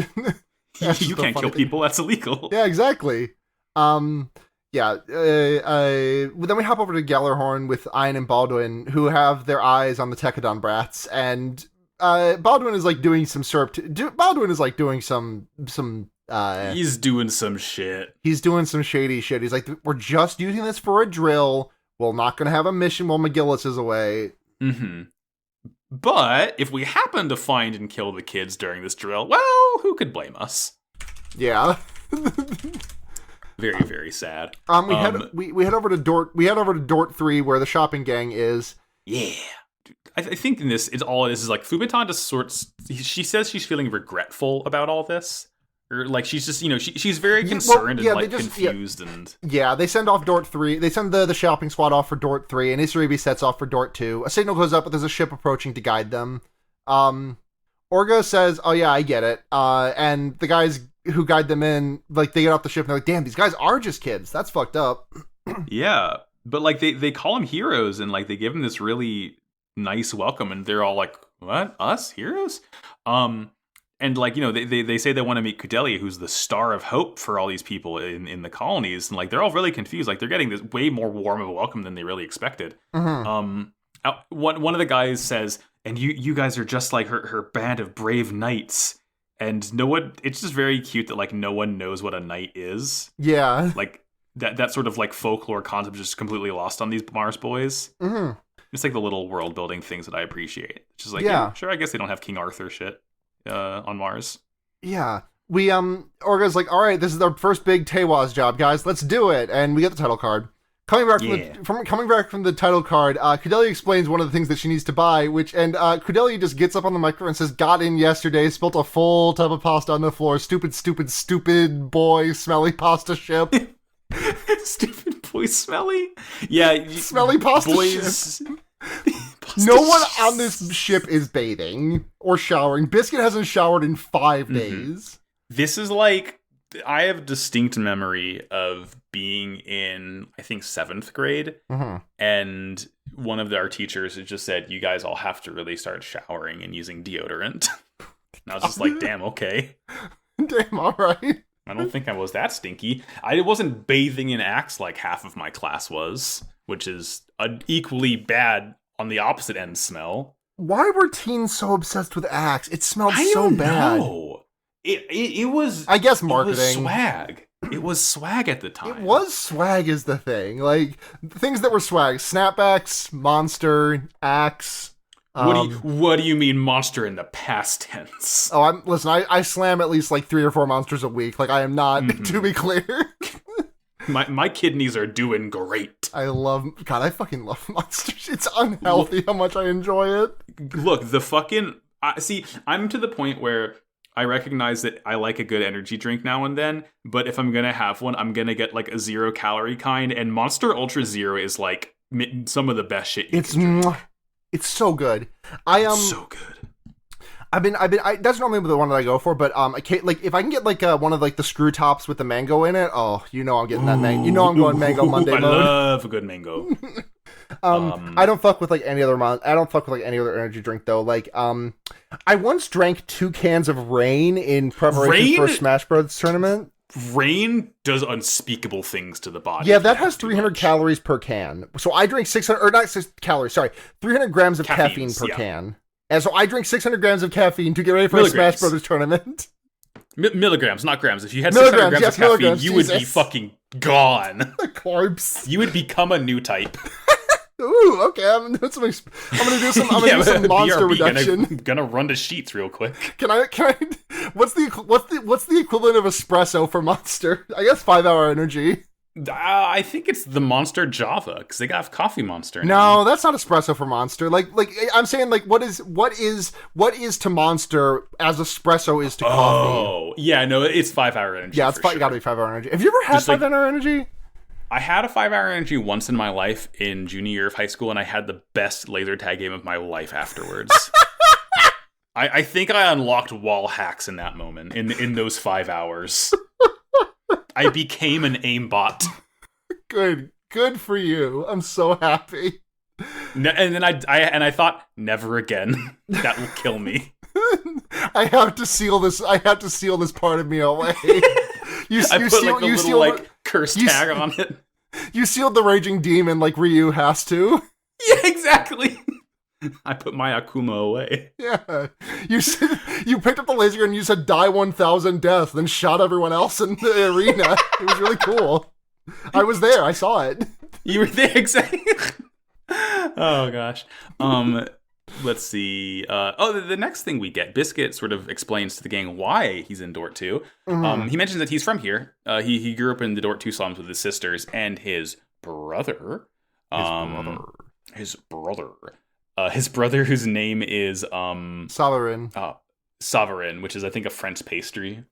you can't kill people. That's illegal. Yeah, exactly. Then we hop over to Gallerhorn with Ian and Baldwin, who have their eyes on the Tekadon brats, and Baldwin is like doing some Baldwin is like doing some he's doing some shit. He's doing some shady shit. He's like, we're just using this for a drill. We're not going to have a mission while McGillis is away. Mm-hmm. But if we happen to find and kill the kids during this drill, well, who could blame us? Yeah. Very, very sad. We head over to Dort. We head over to Dort 3, where the shopping gang is. Yeah. I think in this, it's all this is like Fumita just she says she's feeling regretful about all this. Or like she's just, she's very concerned and like confused and... Yeah, they send off Dort 3. They send the shopping squad off for Dort 3, and Isaribi sets off for Dort 2. A signal goes up, but there's a ship approaching to guide them. Orga says, oh yeah, I get it. And the guys who guide them in, like, they get off the ship and they're like, damn, these guys are just kids. That's fucked up. Yeah, but like they call them heroes and like they give them this really nice welcome and they're all like, what? Us? Heroes? And like, they say they want to meet Kudelia, who's the star of hope for all these people in the colonies. And like, they're all really confused. Like they're getting this way more warm of a welcome than they really expected. Mm-hmm. One of the guys says, and you guys are just like her band of brave knights. And it's just very cute that like no one knows what a knight is. Yeah. Like that sort of like folklore concept is just completely lost on these Mars boys. Mm-hmm. It's like the little world building things that I appreciate. It's just like, yeah, sure, I guess they don't have King Arthur shit. On Mars. Yeah. We, Orga's like, all right, this is our first big Teiwaz job, guys. Let's do it. And we get the title card. Coming back from the title card, Kudelia explains one of the things that she needs to buy, Kudelia just gets up on the microphone and says, got in yesterday, spilt a full tub of pasta on the floor. Stupid boy, smelly pasta ship. Stupid boy, smelly? Yeah. Smelly pasta boys. Ship. No one on this ship is bathing or showering. Biscuit hasn't showered in 5 days. This is like, I have distinct memory of being in, I think, 7th grade. Mm-hmm. And one of our teachers had just said, you guys all have to really start showering and using deodorant. And I was just like, damn, okay. Damn, all right. I don't think I was that stinky. I wasn't bathing in Axe like half of my class was, which is an equally bad on the opposite end smell. Why were teens so obsessed with Axe? It smelled so bad. Know. It was, I guess, marketing. It was swag. It was swag at the time. It was swag is the thing. Like, things that were swag. Snapbacks, Monster, Axe. What do you mean monster in the past tense? Oh, I slam at least like 3 or 4 monsters a week. Like, I am not, to be clear. My kidneys are doing great. I fucking love monsters. It's unhealthy how much I enjoy it. Look, I'm to the point where I recognize that I like a good energy drink now and then, but if I'm gonna have one, I'm gonna get like a 0-calorie kind, and Monster Ultra Zero is like some of the best shit you can drink. It's so good. It's so good. That's normally the one that I go for, but if I can get like one of like the screw tops with the mango in it, I'm getting that mango. I'm going mango Monday mode. I love a good mango. I don't fuck with like any other energy drink though. Like I once drank 2 cans of Rain in preparation for a Smash Bros tournament. Rain does unspeakable things to the body. Yeah, that has 300 calories per can. So I drink 300 grams of caffeine per can. And so I drink 600 grams of caffeine to get ready for a Smash Brothers tournament. Milligrams, not grams. If you had 600 grams of caffeine, you would be fucking gone. A corpse. You would become a new type. Ooh, okay. I'm gonna do some monster reduction. Gonna run to Sheets real quick. Can I? What's the equivalent of espresso for Monster? I guess 5-hour energy. I think it's the Monster Java, because they got Coffee Monster now. No, that's not espresso for Monster. Like I'm saying, like what is to Monster as espresso is to coffee? Oh, yeah, no, it's 5 Hour Energy. Yeah, it's gotta be 5 Hour Energy. Have you ever had Just 5 Hour Energy? I had a 5 Hour Energy once in my life in junior year of high school, and I had the best laser tag game of my life afterwards. I think I unlocked wall hacks in that moment, in those 5 hours. I became an aimbot. Good for you. I'm so happy. And then I thought, never again. That will kill me. I have to seal this part of me away. I put like a little like curse tag on it. You sealed the raging demon like Ryu has to. Yeah, exactly. I put my Akuma away. Yeah. You picked up the laser gun and you said die 1,000 death, then shot everyone else in the arena. It was really cool. I was there. I saw it. You were there, exactly. Oh, gosh. Let's see. The next thing we get, Biscuit sort of explains to the gang why he's in Dort 2. Mm-hmm. He mentions that he's from here. He grew up in the Dort 2 slums with his sisters and his brother. His brother, whose name is Savarin. Savarin, which is I think a French pastry.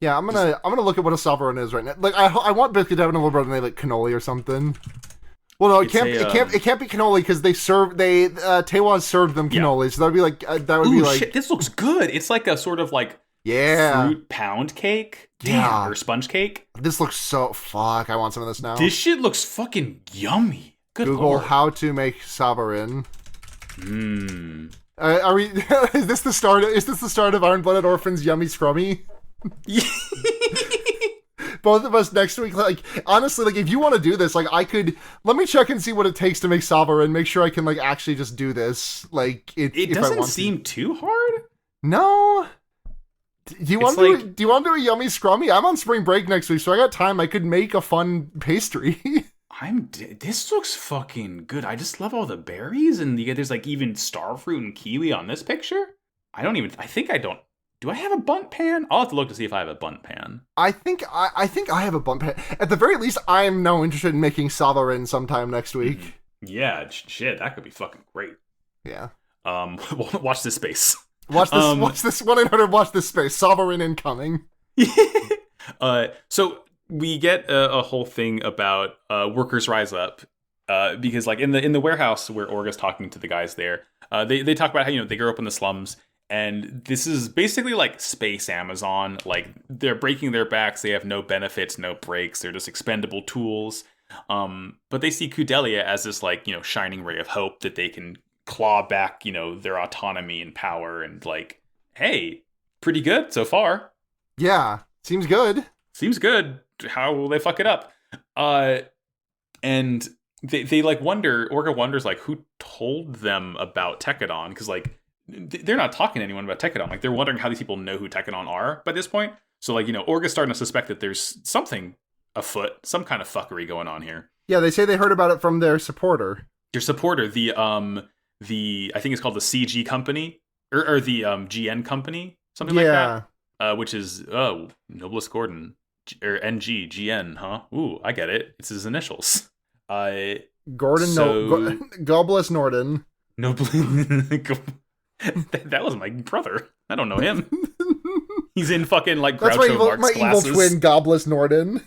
Yeah, I'm gonna look at what a Savarin is right now. Like I want Biscuit to have an older brother named like cannoli or something. Well, no, it can't be cannoli because Tewas served them cannoli, so that'd be like shit, this looks good. It's like a sort of like fruit pound cake. Damn, or sponge cake. This looks so fuck. I want some of this now. This shit looks fucking yummy. Good Google Lord. how to make Savarin. Are we? Is this the start? Is this the start of Iron-Blooded Orphans Yummy Scrummy? Both of us next week. Like honestly, like if you want to do this, like I could. Let me check and see what it takes to make Savarin. Make sure I can like actually just do this. Like it doesn't seem too hard. No. Do you want to do a Yummy Scrummy? I'm on spring break next week, so I got time. I could make a fun pastry. This looks fucking good. I just love all the berries, and there's like even starfruit and kiwi on this picture. Do I have a bunt pan? I'll have to look to see if I have a bunt pan. I think I have a bunt pan. At the very least, I am now interested in making Savarin sometime next week. Yeah, shit, that could be fucking great. Yeah. Watch this space. Watch this 1-800 watch this space. Savarin incoming. So we get a whole thing about workers rise up because like in the warehouse where Orga's talking to the guys there, they talk about how they grew up in the slums, and this is basically like space Amazon. Like they're breaking their backs, they have no benefits, no breaks, they're just expendable tools. But they see Kudelia as this like shining ray of hope that they can claw back their autonomy and power, and like, hey, pretty good so far. Yeah, seems good. How will they fuck it up? And they like wonder. Orga wonders like who told them about Tekadon, because like they're not talking to anyone about Tekadon. Like they're wondering how these people know who Tekadon are by this point. So like Orga's starting to suspect that there's something afoot, some kind of fuckery going on here. Yeah, they say they heard about it from their supporter. Your supporter, the I think it's called the CG company or the GN company, something like that. Which is Noblest Gordon. Or NG, GN, huh? Ooh, I get it. It's his initials. Gordon, Gobless Norden. That was my brother. I don't know him. He's in fucking like Groucho That's Marx glasses. Evil twin, Gobless Norden.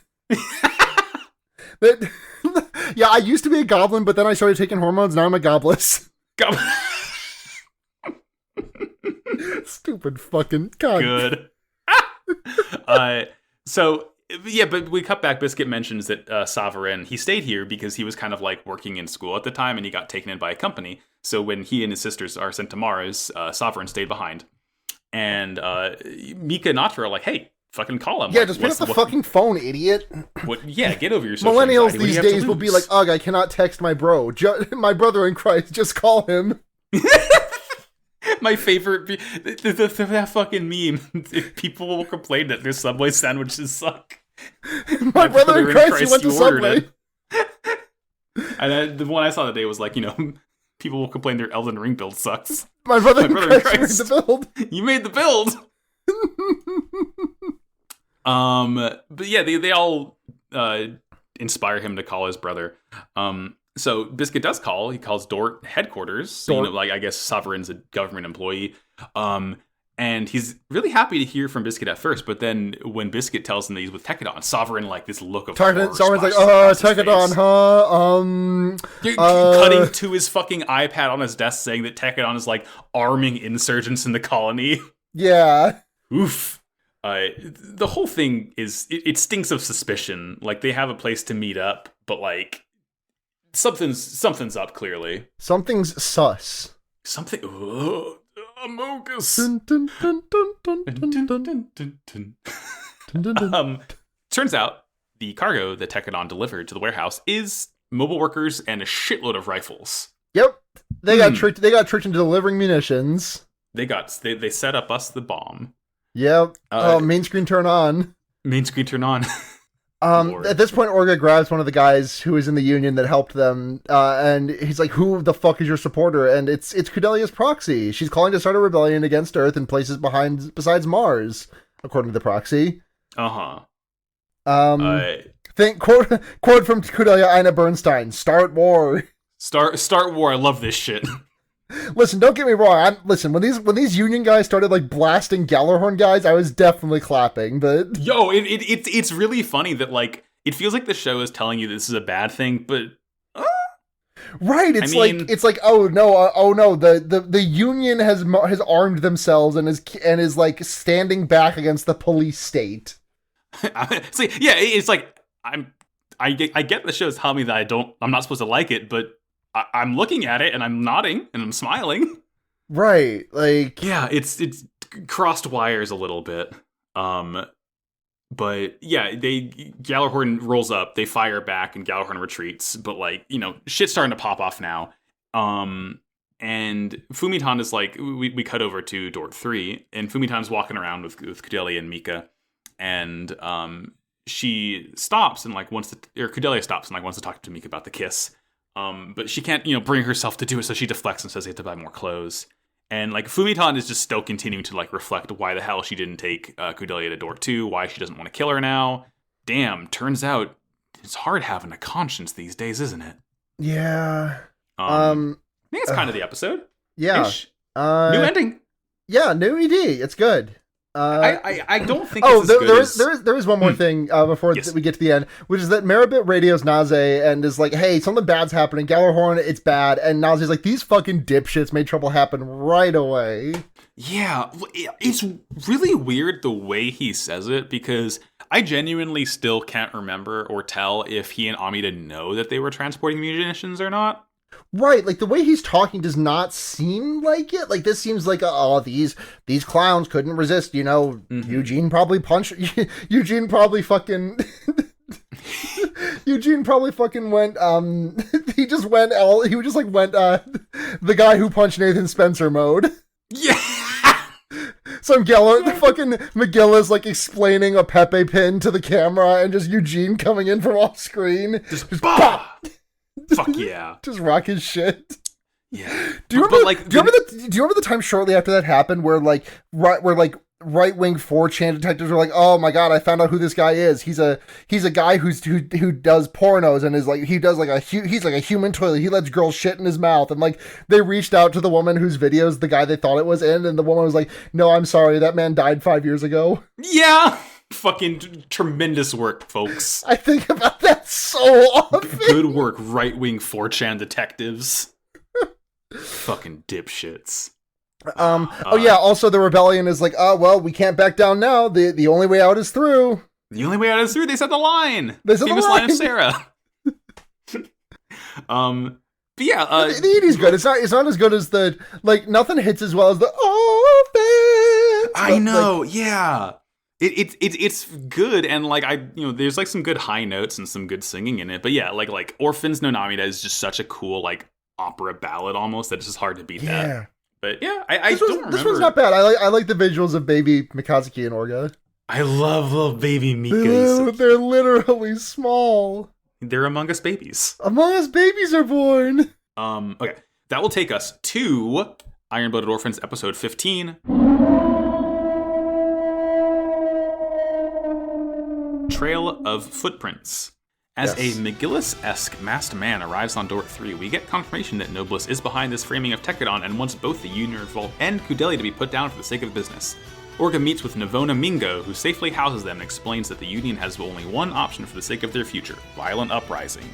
Yeah, I used to be a goblin, but then I started taking hormones. Now I'm a gobless. Stupid fucking god. Good. So, yeah, but we cut back. Biscuit mentions that Savarin, he stayed here because he was kind of like working in school at the time, and he got taken in by a company. So when he and his sisters are sent to Mars, Savarin stayed behind. And Mika and Natra are like, hey, fucking call him. Yeah, like, just pick up the fucking phone, idiot. Yeah, get over your social Millennials anxiety. these days will be like, ugh, I cannot text my bro. My brother in Christ, just call him. My favorite, that fucking meme. People will complain that their Subway sandwiches suck. My brother in Christ, he went to Subway. And the one I saw today was like, people will complain their Elden Ring build sucks. My brother in Christ made the build. You made the build. But yeah, they all inspire him to call his brother. So Biscuit does call. He calls Dort headquarters. So, Dort. you know, like, I guess Sovereign's a government employee. And he's really happy to hear from Biscuit at first, but then when Biscuit tells him that he's with Tekadon, Sovereign, like, this look of horror Someone's like, splashes across his Tekadon, face. huh? You're cutting to his fucking iPad on his desk saying that Tekadon is, like, arming insurgents in the colony. Yeah. Oof. The whole thing is, it stinks of suspicion. Like, they have a place to meet up, but, like, something's up, clearly. Something's sus. Something... Amogus. Dun, dun, dun, dun, dun, dun, dun, dun. Turns out the cargo that Tekadon delivered to the warehouse is mobile workers and a shitload of rifles. Yep. They got tricked. They got tricked into delivering munitions. They set up us the bomb. Yep. Main screen turn on. Main screen turn on. At this point, Orga grabs one of the guys who was in the union that helped them, and he's like, "Who the fuck is your supporter?" And it's Cordelia's proxy. She's calling to start a rebellion against Earth in places besides Mars, according to the proxy. Quote from Cordelia Ina Bernstein: "Start war." Start war. I love this shit. Listen, don't get me wrong. When these union guys started like blasting Gallarhorn guys, I was definitely clapping. But yo, it's really funny that like it feels like the show is telling you this is a bad thing, but right, it's like oh no, the union has armed themselves and is like standing back against the police state. See, yeah, it's like I get the show's telling me that I'm not supposed to like it, but I'm looking at it and I'm nodding and I'm smiling. Right, like yeah, it's crossed wires a little bit. But yeah, Gallarhorn rolls up, they fire back, and Gallarhorn retreats. But like, you know, shit's starting to pop off now. And Fumitan is like, we cut over to Dort 3, and Fumitan's walking around with Cordelia and Mika, and she stops and like Cordelia stops and like wants to talk to Mika about the kiss. But she can't, you know, bring herself to do it, so she deflects and says they have to buy more clothes. And like Fumitan is just still continuing to like reflect why the hell she didn't take Cordelia to Dort 2, why she doesn't want to kill her now. Damn, turns out it's hard having a conscience these days, isn't it? Yeah. I think it's kind of the episode. Yeah. New ending. Yeah, new ED. It's good. I don't think it's as good there is one more thing before we get to the end, which is that Maribit radios Naze and is like, hey, something bad's happening. Gallarhorn, it's bad. And Naze's like, these fucking dipshits made trouble happen right away. Yeah, it's really weird the way he says it, because I genuinely still can't remember or tell if he and Amida know that they were transporting munitions or not. Right, like the way he's talking does not seem like it. Like this seems like, oh, these clowns couldn't resist, you know. Mm-hmm. Eugene probably Eugene probably fucking went he just went the guy who punched Nathan Spencer mode. Yeah. Some the fucking McGill is like explaining a Pepe pin to the camera, and just Eugene coming in from off screen. Just pop! Fuck yeah. Just rock his shit. Yeah. Do you remember the time shortly after that happened where right-wing 4chan detectives were like, "Oh my god, I found out who this guy is. He's a guy who does pornos and is like he's like a human toilet. He lets girls shit in his mouth." And like they reached out to the woman whose videos the guy they thought it was in, and the woman was like, "No, I'm sorry. That man died 5 years ago." Yeah. Fucking tremendous work, folks. I think about that so often. Good work, right-wing 4chan detectives. Fucking dipshits. Oh yeah, also the rebellion is like, oh well, we can't back down now. The only way out is through. The only way out is through. They said the line. They said famous the line. Line of Sarah. But yeah, the ED's good. It's not as good as the like. Nothing hits as well as the ORPHANS. I know. Like, yeah. It's good, and like there's like some good high notes and some good singing in it. But yeah, like Orphans no Namida is just such a cool like opera ballad almost that it's just hard to beat that. But yeah, I don't remember. This one's not bad. I like the visuals of baby Mikazuki and Orga. I love little baby Mika. They're literally small. They're Among Us babies. Among Us babies are born. Okay, that will take us to Iron Blooded Orphans episode 15. Trail of Footprints. As Yes. a McGillis-esque masked man arrives on Dort 3, we get confirmation that Nobliss is behind this framing of Tekadon and wants both the Union Revolt and Kudelia to be put down for the sake of business. Orga meets with Navona Mingo, who safely houses them and explains that the Union has only one option for the sake of their future: violent uprising.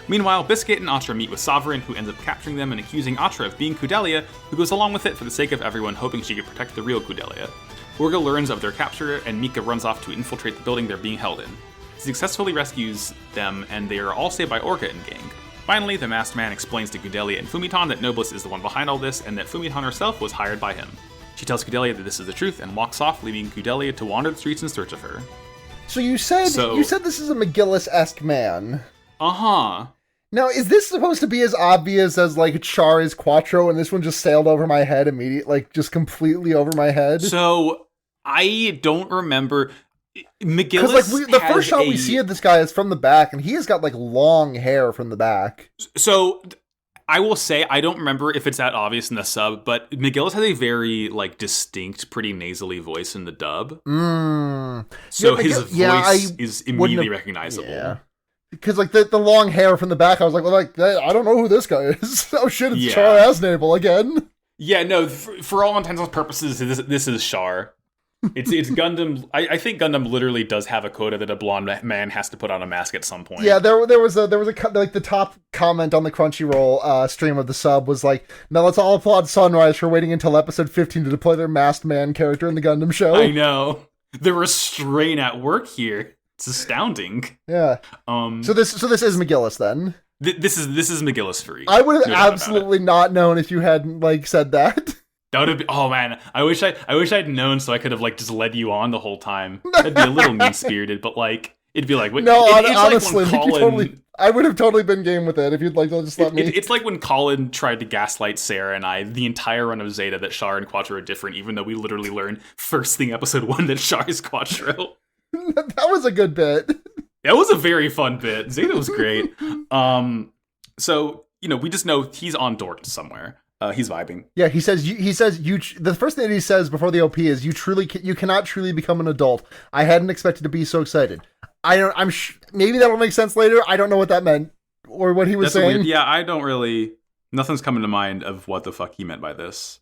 Meanwhile, Biscuit and Atra meet with Sovereign, who ends up capturing them and accusing Atra of being Kudelia, who goes along with it for the sake of everyone, hoping she could protect the real Kudelia. Orga learns of their capture, and Mika runs off to infiltrate the building they're being held in. He successfully rescues them, and they are all saved by Orga and gang. Finally, the masked man explains to Kudelia and Fumiton that Nobliss is the one behind all this, and that Fumiton herself was hired by him. She tells Kudelia that this is the truth and walks off, leaving Kudelia to wander the streets in search of her. So you said this is a McGillis-esque man. Uh-huh. Now, is this supposed to be as obvious as, like, Char is Quattro, and this one just sailed over my head immediately, like, just completely over my head? So, I don't remember... McGillis Because, like, the first shot we see of this guy is from the back, and he has got, like, long hair from the back. So, I will say, I don't remember if it's that obvious in the sub, but McGillis has a very, like, distinct, pretty nasally voice in the dub. So his voice is immediately recognizable. Yeah. Because, like, the long hair from the back, I was like, I don't know who this guy is. Oh shit, it's Char Aznable again. Yeah, no, for all intents and purposes, this is Char. It's Gundam. I think Gundam literally does have a quota that a blonde man has to put on a mask at some point. Yeah, there was a like the top comment on the Crunchyroll stream of the sub was like, now let's all applaud Sunrise for waiting until episode 15 to deploy their masked man character in the Gundam show. I know. The restraint at work here. It's astounding. Yeah. So this is McGillis then. This is McGillis free. I would have absolutely not known if you hadn't like said that. That would have been, oh man, I wish I'd known so I could have like just led you on the whole time. That'd be a little mean spirited, but like it'd be like honestly, like when Colin, I would have totally been game with it if you'd like to just let me. It's like when Colin tried to gaslight Sarah and I the entire run of Zeta that Char and Quattro are different, even though we literally learned first thing episode 1 that Char is Quattro. That was a good bit. That was a very fun bit. Zeta was great. So we just know he's on Dort somewhere. He's vibing. Yeah, he says the first thing that he says before the OP is you cannot truly become an adult. I hadn't expected to be so excited. Maybe that'll make sense later. I don't know what that meant or what he was saying. Yeah, I don't really. Nothing's coming to mind of what the fuck he meant by this.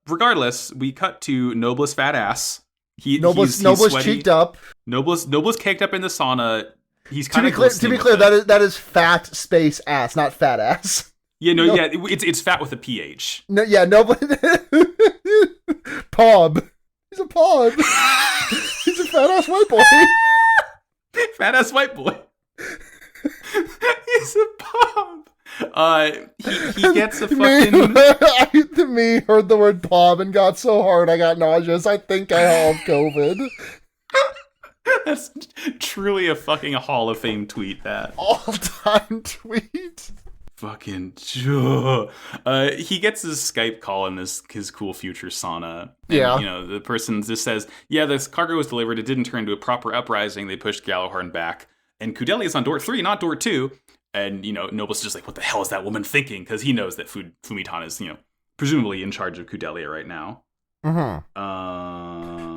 Regardless, we cut to Nobliss fat ass. Nobliss cheeked up. Nobliss caked up in the sauna. He's kind of to be clear, that is fat space ass, not fat ass. Yeah, it's fat with a PH. No, yeah, Pob. He's a Pob. He's a fat ass white boy. Fat ass white boy. He's a Pob. He gets a fucking. Me heard the word Pob and got so hard I got nauseous. I think I have COVID. That's truly a fucking Hall of Fame tweet. That all-time tweet. Fucking he gets his Skype call in his cool future sauna. And, the person just says, yeah, this cargo was delivered. It didn't turn into a proper uprising. They pushed Gallowhorn back. And Kudelia's on Dort 3, not Dort 2. And, Nobliss is just like, what the hell is that woman thinking? Because he knows that Fumiton is, presumably in charge of Kudelia right now.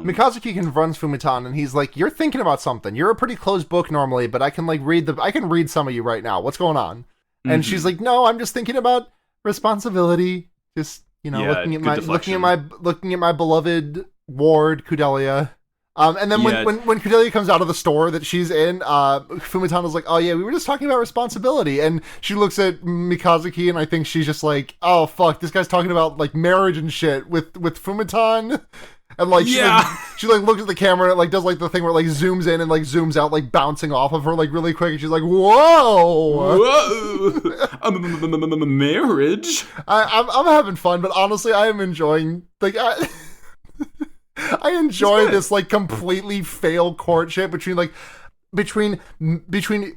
Mikazuki confronts Fumiton and he's like, you're thinking about something. You're a pretty closed book normally, but I can read some of you right now. What's going on? And she's like, no, I'm just thinking about responsibility. Just, looking at my beloved ward, Kudelia. And then when Kudelia comes out of the store that she's in, Fumiton is like, oh yeah, we were just talking about responsibility. And she looks at Mikazuki and I think she's just like, oh fuck, this guy's talking about like marriage and shit with Fumiton. And like she looks at the camera and like does like the thing where it like zooms in and like zooms out, like bouncing off of her like really quick, and she's like, whoa, marriage. I'm having fun, but honestly, I am enjoying like I enjoy this like completely failed courtship between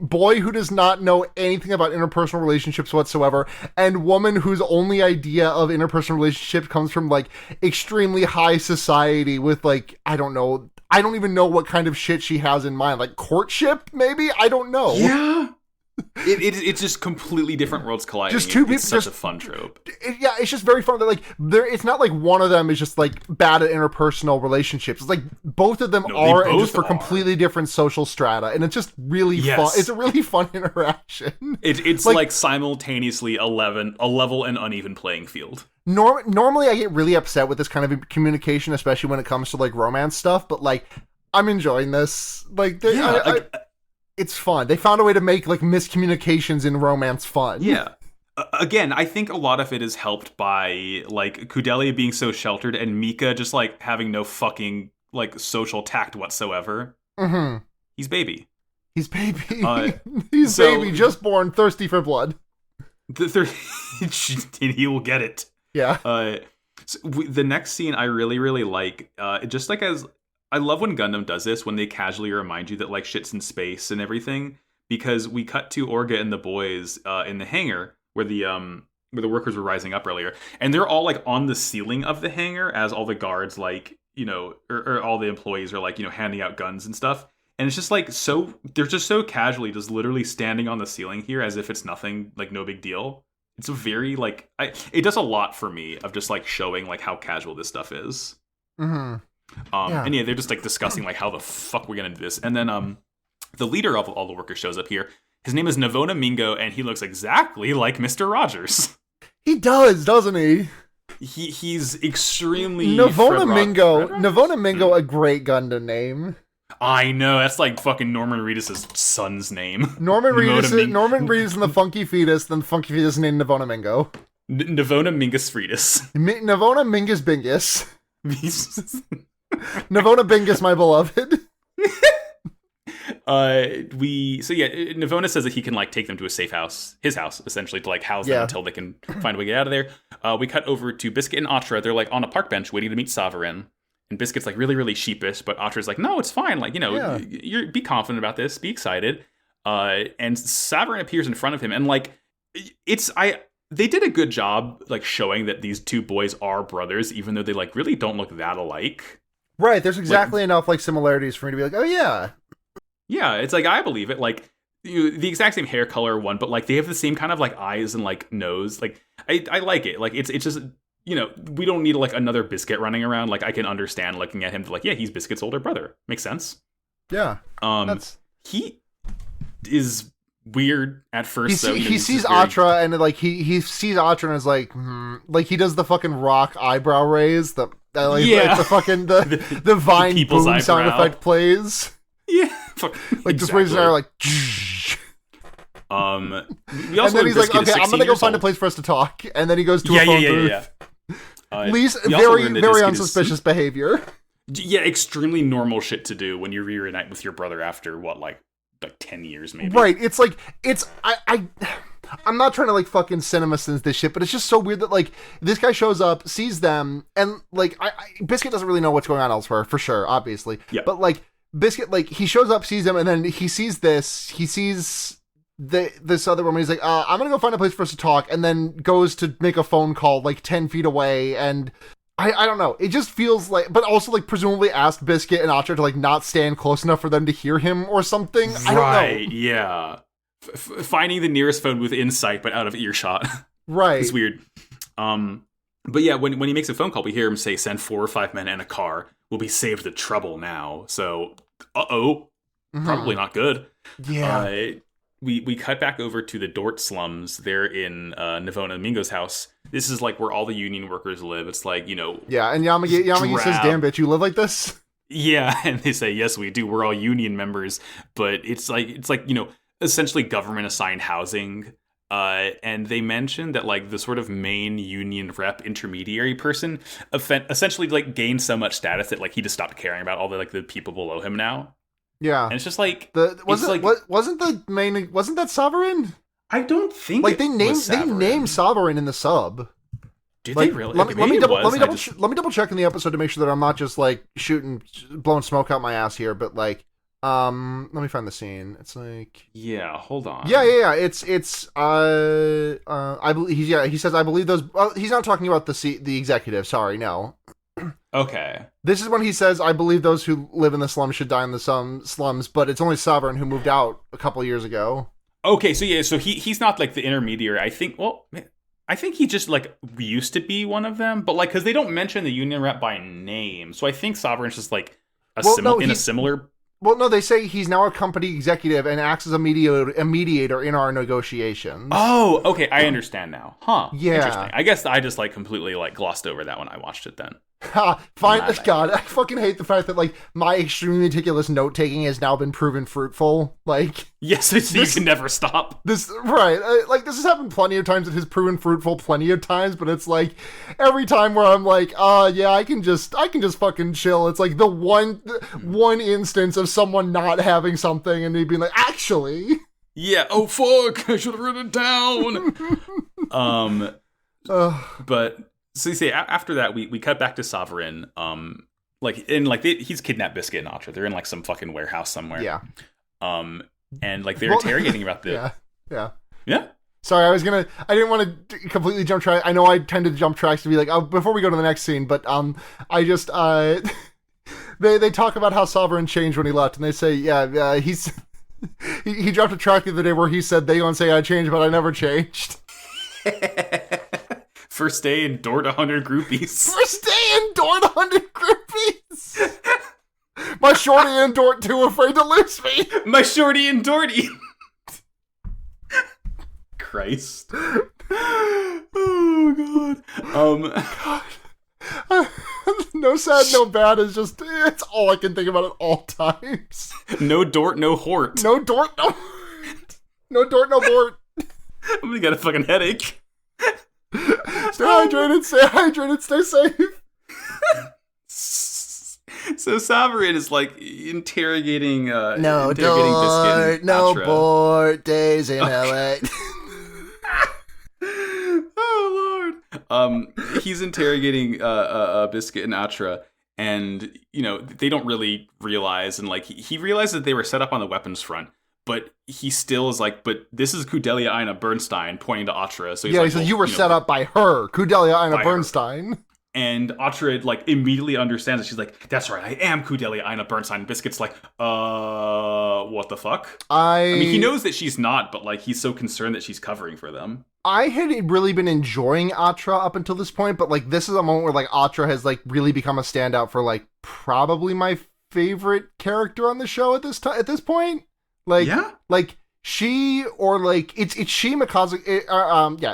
boy who does not know anything about interpersonal relationships whatsoever and woman whose only idea of interpersonal relationships comes from like extremely high society with like, I don't even know what kind of shit she has in mind, like courtship maybe, I don't know. Yeah, It's just completely different worlds colliding. Just two people. It's such a fun trope. It's just very fun. That like it's not like one of them is just like bad at interpersonal relationships. It's like both of them are, and just for completely different social strata, and it's just really fun. It's a really fun interaction. It's like simultaneously a level and uneven playing field. Normally, I get really upset with this kind of communication, especially when it comes to like romance stuff. But like, I'm enjoying this. Like, it's fun. They found a way to make like miscommunications in romance fun. Yeah. Again, I think a lot of it is helped by like Kudelia being so sheltered and Mika just like having no fucking like social tact whatsoever. Mm-hmm. He's baby. He's baby. Baby, just born, thirsty for blood. He will get it. Yeah. The next scene I really, really like, just like as I love when Gundam does this, when they casually remind you that like shit's in space and everything, because we cut to Orga and the boys in the hangar where the workers were rising up earlier, and they're all like on the ceiling of the hangar as all the guards like, you know, or all the employees are like, you know, handing out guns and stuff. And it's just like, so they're just so casually just literally standing on the ceiling here as if it's nothing, like no big deal. It's a very like, it does a lot for me of just like showing like how casual this stuff is. Mm-hmm. And yeah, they're just like discussing like how the fuck we're gonna do this. And then the leader of all the workers shows up here. His name is Navona Mingo, and he looks exactly like Mr. Rogers. He does, doesn't he? He's extremely Navona Mingo, a great Gundam name. I know, that's like fucking Norman Reedus' son's name. Norman Reedus and the Funky Fetus, then the Funky Fetus named Navona Mingo. Navona Mingus Friedus. Navona Mingus Bingus. Navona Bingus, my beloved. Navona says that he can like take them to a safe house, his house, essentially, to like house them until they can find a way to get out of there. We cut over to Biscuit and Atra. They're like on a park bench waiting to meet Sovereign. And Biscuit's like really, really sheepish, but Atra's like, no, it's fine. Like, you know, you're be confident about this, be excited. And Sovereign appears in front of him, and like they did a good job like showing that these two boys are brothers, even though they like really don't look that alike. Right, there's exactly enough like similarities for me to be like, oh yeah. Yeah, it's like, I believe it. Like, the exact same hair color one, but like they have the same kind of like eyes and like nose. Like, I like it. Like, it's just, you know, we don't need like another Biscuit running around. Like, I can understand looking at him to like, yeah, he's Biscuit's older brother. Makes sense. Yeah. He is weird at first. He sees Atra and like he sees Atra and is like, like he does the fucking rock eyebrow raise. Like the fucking the Vine boom eyebrow sound effect plays. Yeah. Like just raises an arrow like. We also and then he's like, okay, I'm gonna go find a place for us to talk. And then he goes to a phone booth. Least very unsuspicious behavior. Yeah, extremely normal shit to do when you reunite with your brother after what, like 10 years maybe. Right. It's like I'm not trying to like fucking cinema sins this shit, but it's just so weird that like this guy shows up, sees them, and like Biscuit doesn't really know what's going on elsewhere for sure, obviously. Yeah. But like Biscuit, like he shows up, sees them, and then he sees this. He sees this other woman. He's like, I'm gonna go find a place for us to talk, and then goes to make a phone call like 10 feet away, and I don't know. It just feels like, but also like presumably asked Biscuit and Atra to like not stand close enough for them to hear him or something. I don't know. Right? Yeah. Finding the nearest phone within sight but out of earshot. Right. It's weird. But yeah, when he makes a phone call, we hear him say, "Send 4 or 5 men and a car. We'll be saved the trouble now." So, probably not good. Yeah. We cut back over to the Dort slums. They're in Navona Mingo's house. This is like where all the union workers live. It's like, you know. Yeah, and Yamagi says, "Damn bitch, you live like this?" Yeah, and they say, "Yes, we do. We're all union members." But it's like you know, essentially government assigned housing. And they mentioned that like the sort of main union rep intermediary person essentially like gained so much status that like he just stopped caring about all the like the people below him now. Yeah, and it's just like wasn't that Sovereign? I don't think like they named Sovereign in the sub. Did like, they really? Let me double check in the episode to make sure that I'm not just like blowing smoke out my ass here, but like. Let me find the scene. It's like, yeah, hold on. Yeah. It's I believe he says, I believe those. He's not talking about the executive. Sorry, no. Okay. This is when he says, I believe those who live in the slums should die in the slums, but it's only Sovereign who moved out a couple years ago. Okay, so yeah, so he's not like the intermediary. I think. Well, I think he just like used to be one of them, but like because they don't mention the union rep by name, so I think Sovereign's just like a similar. Well, no, they say he's now a company executive and acts as a mediator in our negotiations. Oh, okay, I understand now. Huh? Yeah. Interesting. I guess I just like completely like glossed over that when I watched it then. Ha! Fine. God, I fucking hate the fact that like my extremely meticulous note taking has now been proven fruitful. Like, yes, you can never stop. This right, like this has happened plenty of times. It has proven fruitful plenty of times, but it's like every time where I'm like, yeah, I can just fucking chill. It's like the one instance of someone not having something and me being like, actually, yeah. Oh fuck! I should have written it down. But. So you see, after that, we cut back to Sovereign. He's kidnapped Biscuit and Atra. They're in like some fucking warehouse somewhere. Yeah. And like they're interrogating about the. Yeah. Sorry, I didn't want to completely jump track. I know I tend to jump tracks to be like, oh, before we go to the next scene, but I just they talk about how Sovereign changed when he left, and they say, he's he dropped a track the other day where he said they gonna say I changed, but I never changed. First day in Dort 100 groupies. First day in Dort 100 groupies. My shorty in Dort too afraid to lose me. My shorty in Dorty. Christ. Oh god. No sad, no bad is just it's all I can think about at all times. No Dort, no Hort. No Dort, no Hort. No Dort, no Bort. I'm gonna get a fucking headache. Stay hydrated, stay safe. So Sovereign is like interrogating no Biscuit, no Bort days in LA. Oh lord. He's interrogating Biscuit and Atra, and you know they don't really realize, and like he realizes that they were set up on the weapons front. But he still is like, but this is Kudelia Ina Bernstein, pointing to Atra. So he's you were set up by her, Kudelia Ina Bernstein. Her. And Atra like immediately understands it. She's like, "That's right, I am Kudelia Ina Bernstein." And Biscuit's like, what the fuck? I mean, he knows that she's not, but like he's so concerned that she's covering for them. I had really been enjoying Atra up until this point, but like this is a moment where like Atra has like really become a standout for like probably my favorite character on the show at this point. Like, yeah? Like, she, or, like, it's she, Mikazuki,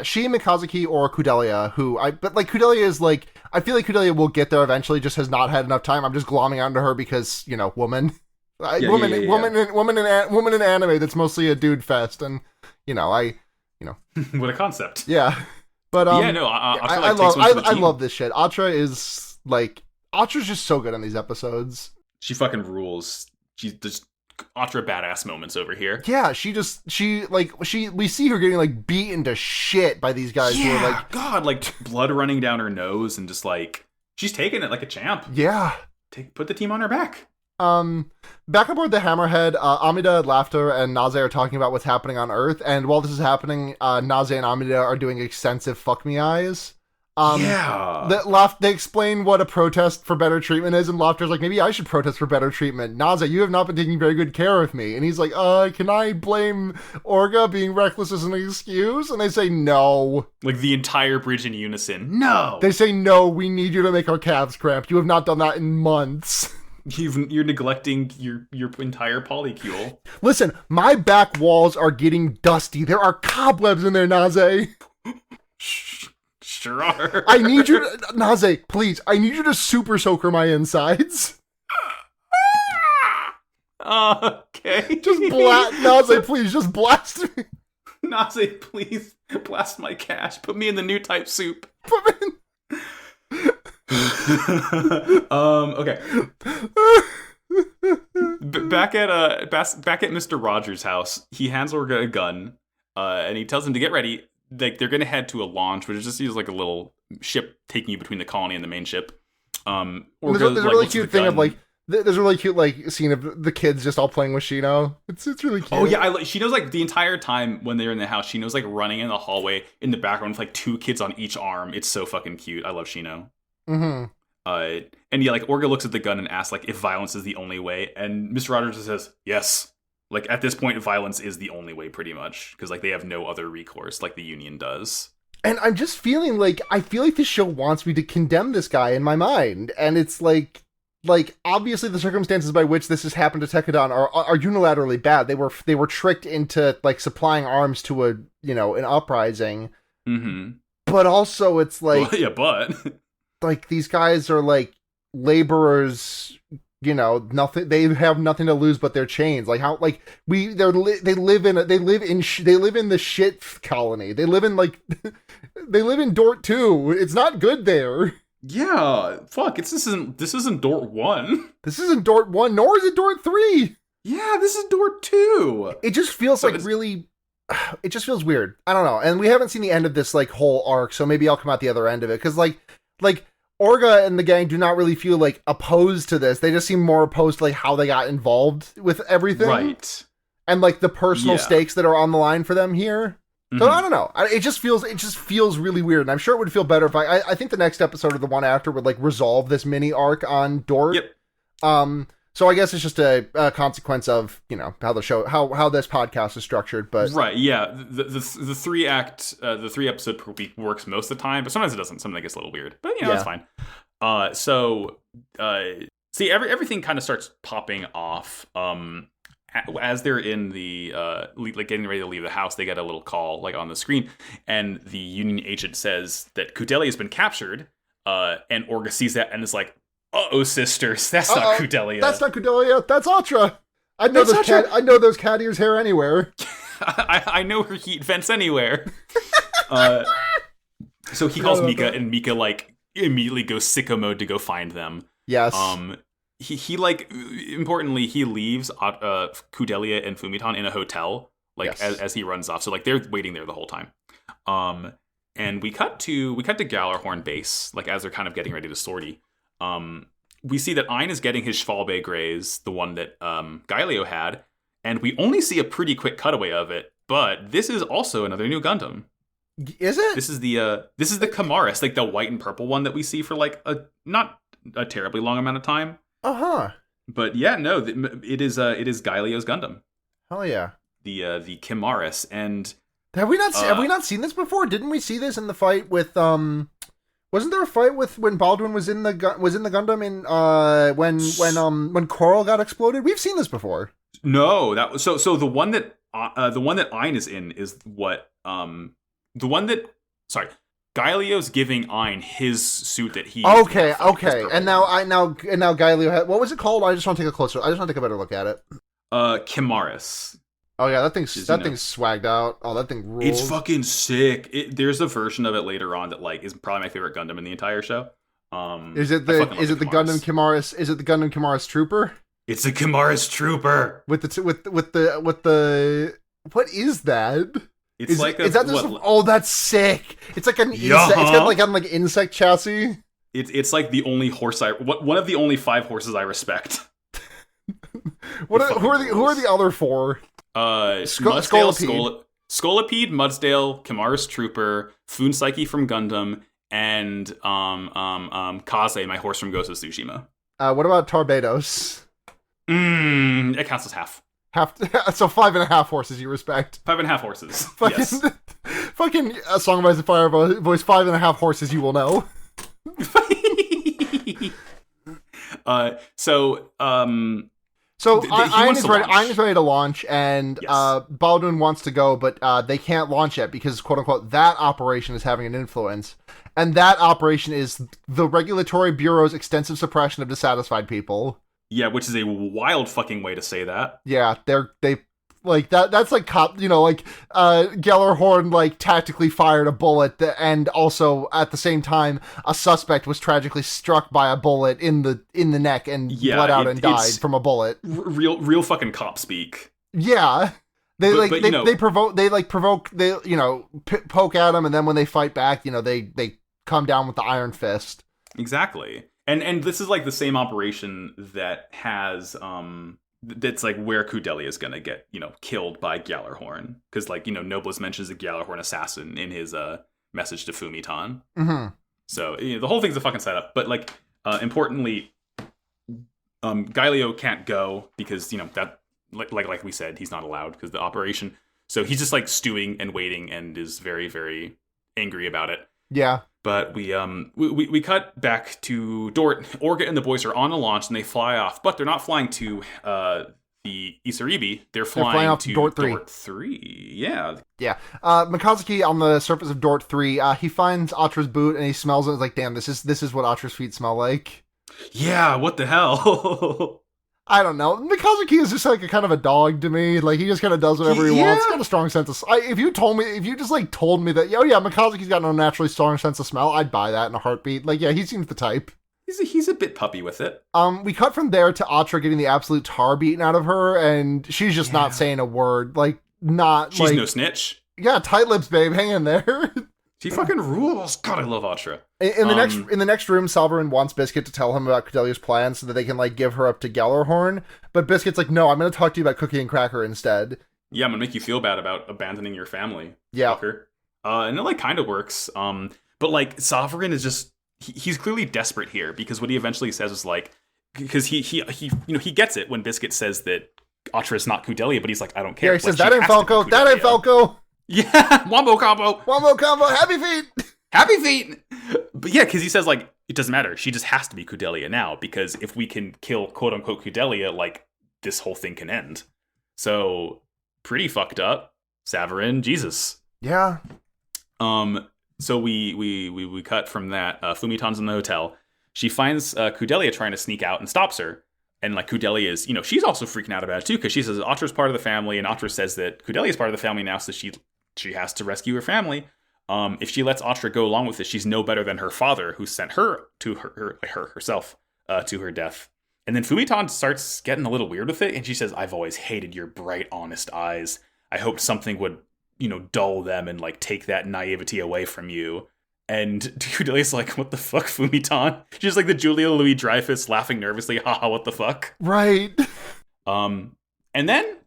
she, Mikazuki, or Kudelia, but, like, Kudelia is, like, I feel like Kudelia will get there eventually, just has not had enough time. I'm just glomming onto her because, you know, woman in anime that's mostly a dude fest, and, What a concept. Yeah. But, I love this shit. Atra's just so good on these episodes. She fucking rules. She's just Atra badass moments over here. Yeah, we see her getting like beaten to shit by these guys who are like, God, like blood running down her nose and just like she's taking it like a champ. Yeah. Put the team on her back. Back aboard the Hammerhead, Amida, Laughter, and Naze are talking about what's happening on Earth, and while this is happening, Naze and Amida are doing extensive fuck me eyes. They explain what a protest for better treatment is, and Laughter's like, maybe I should protest for better treatment. Naze, you have not been taking very good care of me. And he's like, can I blame Orga being reckless as an excuse? And they say no. Like the entire bridge in unison. No! They say no, we need you to make our calves cramp. You have not done that in months. You're neglecting your entire polycule. Listen, my back walls are getting dusty. There are cobwebs in there, Naze. Sure are. I need you to, Naze, please, I need you to super soaker my insides. Okay. Naze, please, just blast me. Naze, please, blast my cash. Put me in the new type soup. Put me in. Okay. Back at Mr. Rogers' house, he hands Orga a gun, and he tells him to get ready. Like they're gonna head to a launch, which is just like a little ship taking you between the colony and the main ship. There's a really cute thing of like there's a really cute like scene of the kids just all playing with Shino. It's really cute. Oh yeah, she knows like the entire time when they're in the house. She knows like running in the hallway in the background with like two kids on each arm. It's so fucking cute. I love Shino. Mm-hmm. And yeah, like Orga looks at the gun and asks like if violence is the only way, and Mr. Rogers says yes. Like, at this point, violence is the only way, pretty much, because like they have no other recourse, like the Union does. And I'm just feeling like, I feel like this show wants me to condemn this guy in my mind, and it's like obviously the circumstances by which this has happened to Tekadon are unilaterally bad. They were tricked into like supplying arms to an uprising. Mm-hmm. But also it's like, well, yeah, but like these guys are like laborers, nothing. They have nothing to lose but their chains. Like how, like they live in the shit colony. They live in Dort too. It's not good there. Yeah, fuck. This isn't Dort 1. This isn't Dort 1, nor is it Dort 3. Yeah, this is Dort 2. It just feels really. It just feels weird. I don't know. And we haven't seen the end of this like whole arc, so maybe I'll come out the other end of it. Because like Orga and the gang do not really feel like opposed to this. They just seem more opposed to like how they got involved with everything. Right. And like the personal stakes that are on the line for them here. So I don't know. It just feels really weird. And I'm sure it would feel better if I think the next episode or the one after would like resolve this mini arc on Dort. Yep. So I guess it's just a consequence of, how the show, how this podcast is structured, but right. Yeah. The 3 episode per week works most of the time, but sometimes it doesn't. Sometimes it gets a little weird, but that's fine. See, everything kind of starts popping off, as they're in the like getting ready to leave the house. They get a little call like on the screen, and the Union agent says that Kudelia has been captured, and Orga sees that and is like, "Uh-oh, sisters, that's not Kudelia. That's not Kudelia. That's Atra. I know those cat ears hair anywhere. I know her heat vents anywhere." So he calls Mika, and Mika like immediately goes sicko mode to go find them. Yes. He like, importantly, he leaves Kudelia and Fumiton in a hotel, like, as he runs off. So like they're waiting there the whole time. And we cut to Gallarhorn base, like as they're kind of getting ready to sortie. We see that Ein is getting his Schwalbe Greys, the one that Gaelio had, and we only see a pretty quick cutaway of it. But this is also another new Gundam. Is it? This is the Kamaris, like the white and purple one that we see for like not a terribly long amount of time. But yeah, no, it is Gaelio's Gundam. Hell yeah. The Kamaris. And have we not seen this before? Didn't we see this in the fight with wasn't there a fight with when Baldwin was in the Gundam in when Coral got exploded? We've seen this before. No, that was so the one that Ein is in is what the one that Gaelio's giving Ein his suit that he Okay. And now Gaelio had, what was it called? I just want to take a better look at it. Kamaris. Oh yeah, that thing's swagged out. Oh, that thing rules. It's fucking sick. There's a version of it later on that like is probably my favorite Gundam in the entire show. Is it the Gundam Kamaris? Is it the Gundam Kamaris Trooper? It's the Kamaris Trooper with the what is that? It's that's sick. It's like an insect. It's got like an insect chassis. It's like the only horse one of the only 5 horses I respect. Who are the other 4? Scolipede, Mudsdale, Kamaris Trooper, Fun Psyche from Gundam, and Kaze, my horse from Ghost of Tsushima. What about Tarbados? It counts as half. So 5.5 horses you respect. 5.5 horses. Yes. Fucking A Song of Ice and Fire voice 5.5 horses you will know. So Ein is ready to launch, and Baldwin wants to go, but they can't launch yet because, quote unquote, that operation is having an influence. And that operation is the Regulatory Bureau's extensive suppression of dissatisfied people. Yeah, which is a wild fucking way to say that. Yeah, they like that. That's like Gellerhorn like tactically fired a bullet, and also at the same time, a suspect was tragically struck by a bullet in the neck and bled out and died from a bullet. Real fucking cop speak. Yeah, they poke at him, and then when they fight back, they come down with the iron fist. Exactly. And this is like the same operation that has that's like where Kudelia is gonna get killed by Gallarhorn, because like Nobles mentions the Gallarhorn assassin in his message to Fumiton. Mm-hmm. So the whole thing's a fucking setup. But like importantly, Gaelio can't go because that like we said, he's not allowed because the operation. So he's just like stewing and waiting and is very, very angry about it. Yeah. But we cut back to Dort. Orga and the boys are on a launch and they fly off, but they're not flying to the Isaribi. They're flying off to Dort 3. Dort 3. Yeah. Yeah. Mikazuki on the surface of Dort 3, he finds Atra's boot and he smells it. It's like, damn, this is what Atra's feet smell like. Yeah, what the hell? I don't know. Mikazuki is just like a kind of a dog to me. Like, he just kind of does whatever he wants. He's got a strong sense of... if you just like told me that, oh yeah, Mikazuki's got an unnaturally strong sense of smell, I'd buy that in a heartbeat. Like, yeah, he seems the type. He's a bit puppy with it. We cut from there to Atra getting the absolute tar beaten out of her, and she's just not saying a word. Like, She's no snitch. Yeah, tight lips, babe. Hang in there. She fucking rules. God, I love Atra. In the next room, Salvarin wants Biscuit to tell him about Cordelia's plans so that they can like give her up to Gellerhorn. But Biscuit's like, no, I'm going to talk to you about Cookie and Cracker instead. Yeah, I'm going to make you feel bad about abandoning your family. Yeah. Fucker. And it like kind of works. But like Salvarin is just he's clearly desperate here because what he eventually says is like because he gets it when Biscuit says that Atra is not Cordelia, but he's like, I don't care. Yeah, he says that ain't Falco. That ain't Falco. Yeah, wombo combo. Happy feet. Happy feet. But yeah, because he says, like, it doesn't matter. She just has to be Cordelia now, because if we can kill, quote-unquote, Cordelia, like, this whole thing can end. So, pretty fucked up. Savarin, Jesus. Yeah. So we cut from that. Fumitan's in the hotel. She finds Cordelia trying to sneak out and stops her. And, like, Cordelia is, she's also freaking out about it, too, because she says Atra's part of the family, and Atra says that Cordelia's part of the family now, so she has to rescue her family. If she lets Atra go along with it, she's no better than her father, who sent her to herself to her death. And then Fumitan starts getting a little weird with it, and she says, I've always hated your bright, honest eyes. I hoped something would, dull them and, like, take that naivety away from you. And Cordelia's like, what the fuck, Fumitan? She's like the Julia Louis-Dreyfus laughing nervously, haha, what the fuck? Right. And then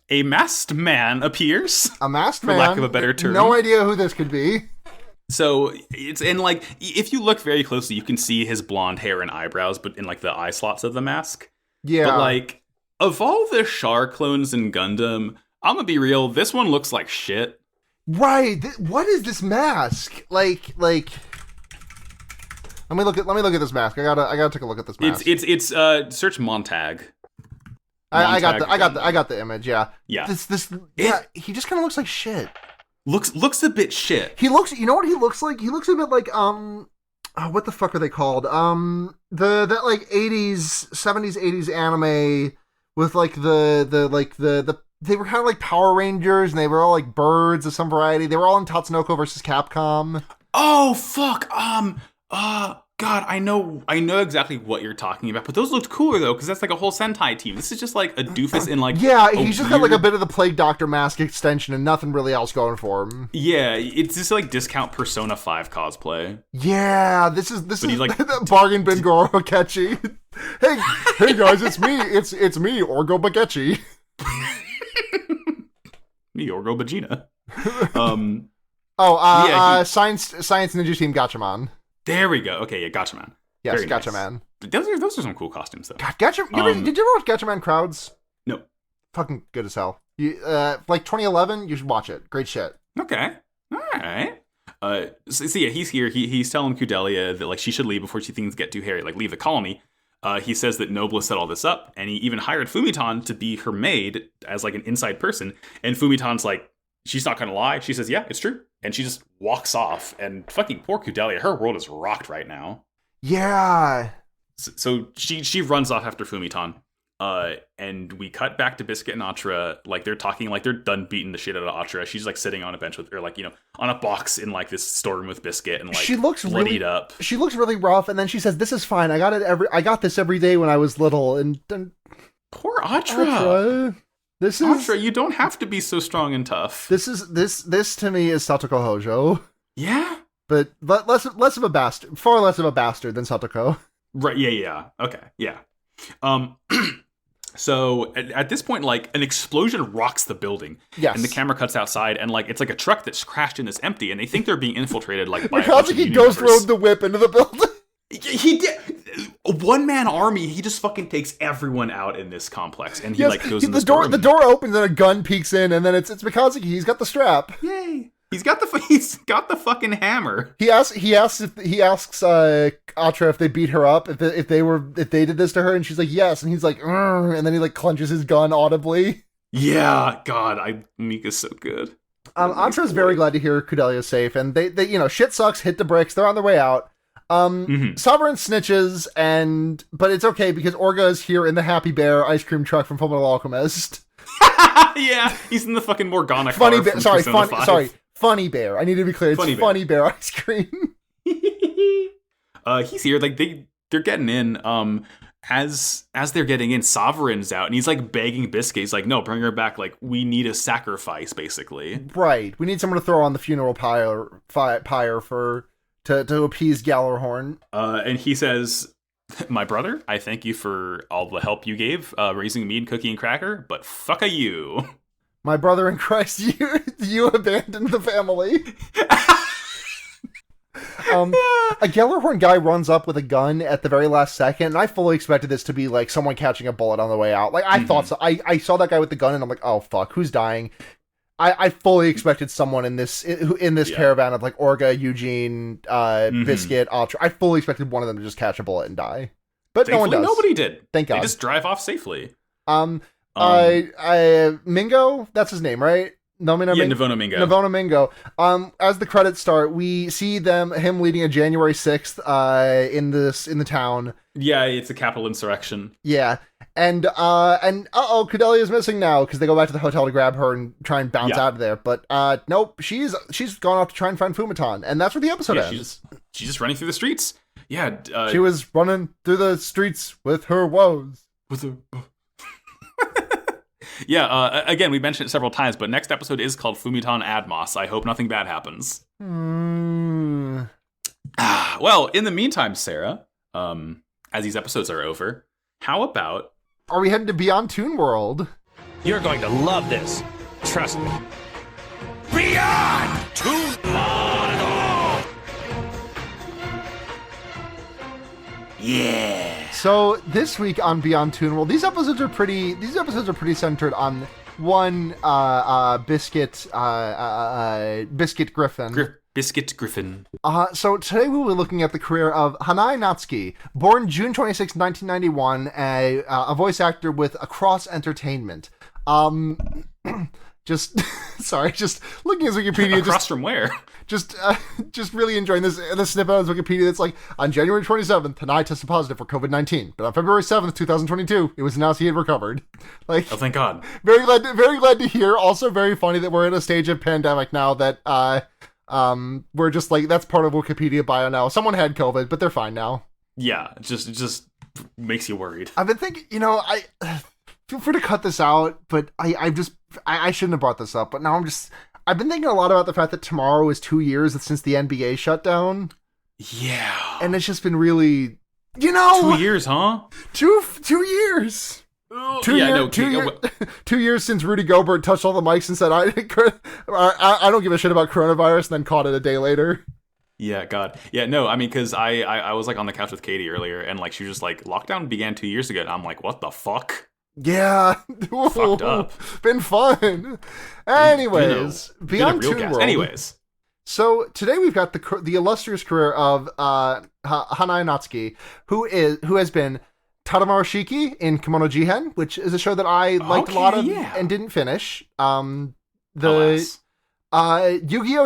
a masked man appears. A masked man? For lack of a better term. No idea who this could be. So, it's in, like, if you look very closely, you can see his blonde hair and eyebrows, but in, like, the eye slots of the mask. Yeah. But, like, of all the Char clones in Gundam, I'm gonna be real, this one looks like shit. Right. What is this mask? Like. Let me look at this mask. I gotta take a look at this mask. It's search Montag. I got the image. Yeah. Yeah. He just kind of looks like shit. Looks a bit shit. He looks. You know what he looks like? He looks a bit like what the fuck are they called? That like 70s 80s anime with like the they were kind of like Power Rangers, and they were all like birds of some variety. They were all in Tatsunoko versus Capcom. Oh fuck! God, I know exactly what you're talking about, but those looked cooler though, because that's like a whole Sentai team. This is just like a doofus in like he's just got like a bit of the Plague Doctor mask extension and nothing really else going for him. Yeah, it's just like discount Persona 5 cosplay. Yeah, this is like bargain bin Goro Akechi. hey guys, it's me, Orgo Bakechi. Me, Orgo Vagina. Science Ninja Team Gatchaman. There we go. Okay, yeah, Gatchaman. Yes, very Gatchaman. Nice. Those are some cool costumes, though. God, did you ever watch Gatchaman Crowds? No. Fucking good as hell. Like 2011, you should watch it. Great shit. Okay. All right. So yeah, he's here. He's telling Cordelia that like she should leave before things get too hairy, like leave the colony. He says that Nobliss set all this up, and he even hired Fumitan to be her maid as like an inside person. And Fumitan's like, she's not gonna lie. She says, yeah, it's true. And she just walks off. And fucking poor Cordelia, her world is rocked right now. Yeah. So she runs off after Fumitan. And we cut back to Biscuit and Atra, like they're talking, like they're done beating the shit out of Atra. She's like sitting on a bench with, or like, on a box in like this storeroom with Biscuit, and like she looks bloodied up. She looks really rough, and then she says, "This is fine. I got this every day when I was little." And then poor Atra. Atra, you don't have to be so strong and tough. This to me is Satoko Hojo. Yeah, but less of a bastard, far less of a bastard than Satoko. Right? Yeah. Okay. Yeah. So at this point, like an explosion rocks the building. Yes. And the camera cuts outside, and like it's like a truck that's crashed in, that's empty, and they think they're being infiltrated like by Mikazuki ghost rode the whip into the building. He did. a one-man army. He just fucking takes everyone out in this complex, and he goes in the door. The door opens and a gun peeks in, and then it's Mikazuki. He's got the strap. Yay! He's got the fucking hammer. He asks Atra if they beat her up, if they did this to her, and she's like yes, and he's like, and then he clenches his gun audibly. Yeah, God, Mika's so good. Atra's very glad to hear Kudelia's safe, and they shit sucks, hit the bricks, they're on their way out. Sovereign snitches, but it's okay because Orga is here in the Happy Bear ice cream truck from Fullmetal Alchemist. Yeah, he's in the fucking Morgana car. Funny Bear. I need to be clear. It's Funny Bear ice cream. He's here. They're getting in. As they're getting in, Sovereign's out, and he's begging Biscuit. He's like, "No, bring her back. We need a sacrifice, basically." Right. We need someone to throw on the funeral pyre to appease Gallarhorn. And he says, "My brother, I thank you for all the help you gave, raising me and Cookie and Cracker, but fuck you." My brother in Christ, you abandoned the family. A Gellerhorn guy runs up with a gun at the very last second, and I fully expected this to be someone catching a bullet on the way out. I thought so. I saw that guy with the gun, and I'm like, oh fuck, who's dying? I fully expected someone in this caravan of Orga, Eugene, Biscuit, Atra. I fully expected one of them to just catch a bullet and die, but thankfully, no one does. Nobody did. Thank God. They just drive off safely. Mingo, that's his name, right? Navona Mingo. Navona Mingo. As the credits start, we see him leading a January 6th in the town. Yeah, it's a capital insurrection. Yeah. And Cordelia's missing now because they go back to the hotel to grab her and try and bounce out of there. But nope, she's gone off to try and find Fumiton, and that's where the episode ends. She's just running through the streets. Yeah, she was running through the streets with her woes. Yeah, again, we mentioned it several times, but next episode is called Fumiton Admos. I hope nothing bad happens. Well, in the meantime, Sarah, as these episodes are over, how about... Are we heading to Beyond Toon World? You're going to love this. Trust me. Beyond Toon World! Yeah! So this week on Beyond Toon World, these episodes are pretty centered on one Biscuit Griffin. Biscuit Griffin. So today we will be looking at the career of Hanae Natsuki, born June 26, 1991, a voice actor with Across Entertainment. Just looking at Wikipedia. Across from where? Just really enjoying this snippet on Wikipedia that's on January 27th, Hanae tested positive for COVID-19, but on February 7th, 2022, it was announced he had recovered. Oh, thank God. Very glad to hear. Also very funny that we're in a stage of pandemic now that we're just that's part of Wikipedia bio now. Someone had COVID, but they're fine now. Yeah, it just makes you worried. I've been thinking, I feel free to cut this out, but I shouldn't have brought this up, but now I've been thinking a lot about the fact that tomorrow is 2 years since the NBA shut down. Yeah. And it's just been really, 2 years, huh? 2 years. 2 years since Rudy Gobert touched all the mics and said, I don't give a shit about coronavirus, and then caught it a day later. Yeah, God. Yeah, no, I mean, because I was on the couch with Katie earlier, and she was just lockdown began 2 years ago, and I'm like, what the fuck? Yeah. Fucked up. Been fun. Anyways, Beyond Toon World. Anyways. So today we've got the illustrious career of Hanae Natsuki, who has been Tadamaro Shiki in Kimono Jihen, which is a show that I liked a lot of and didn't finish. Yu-Gi-Oh!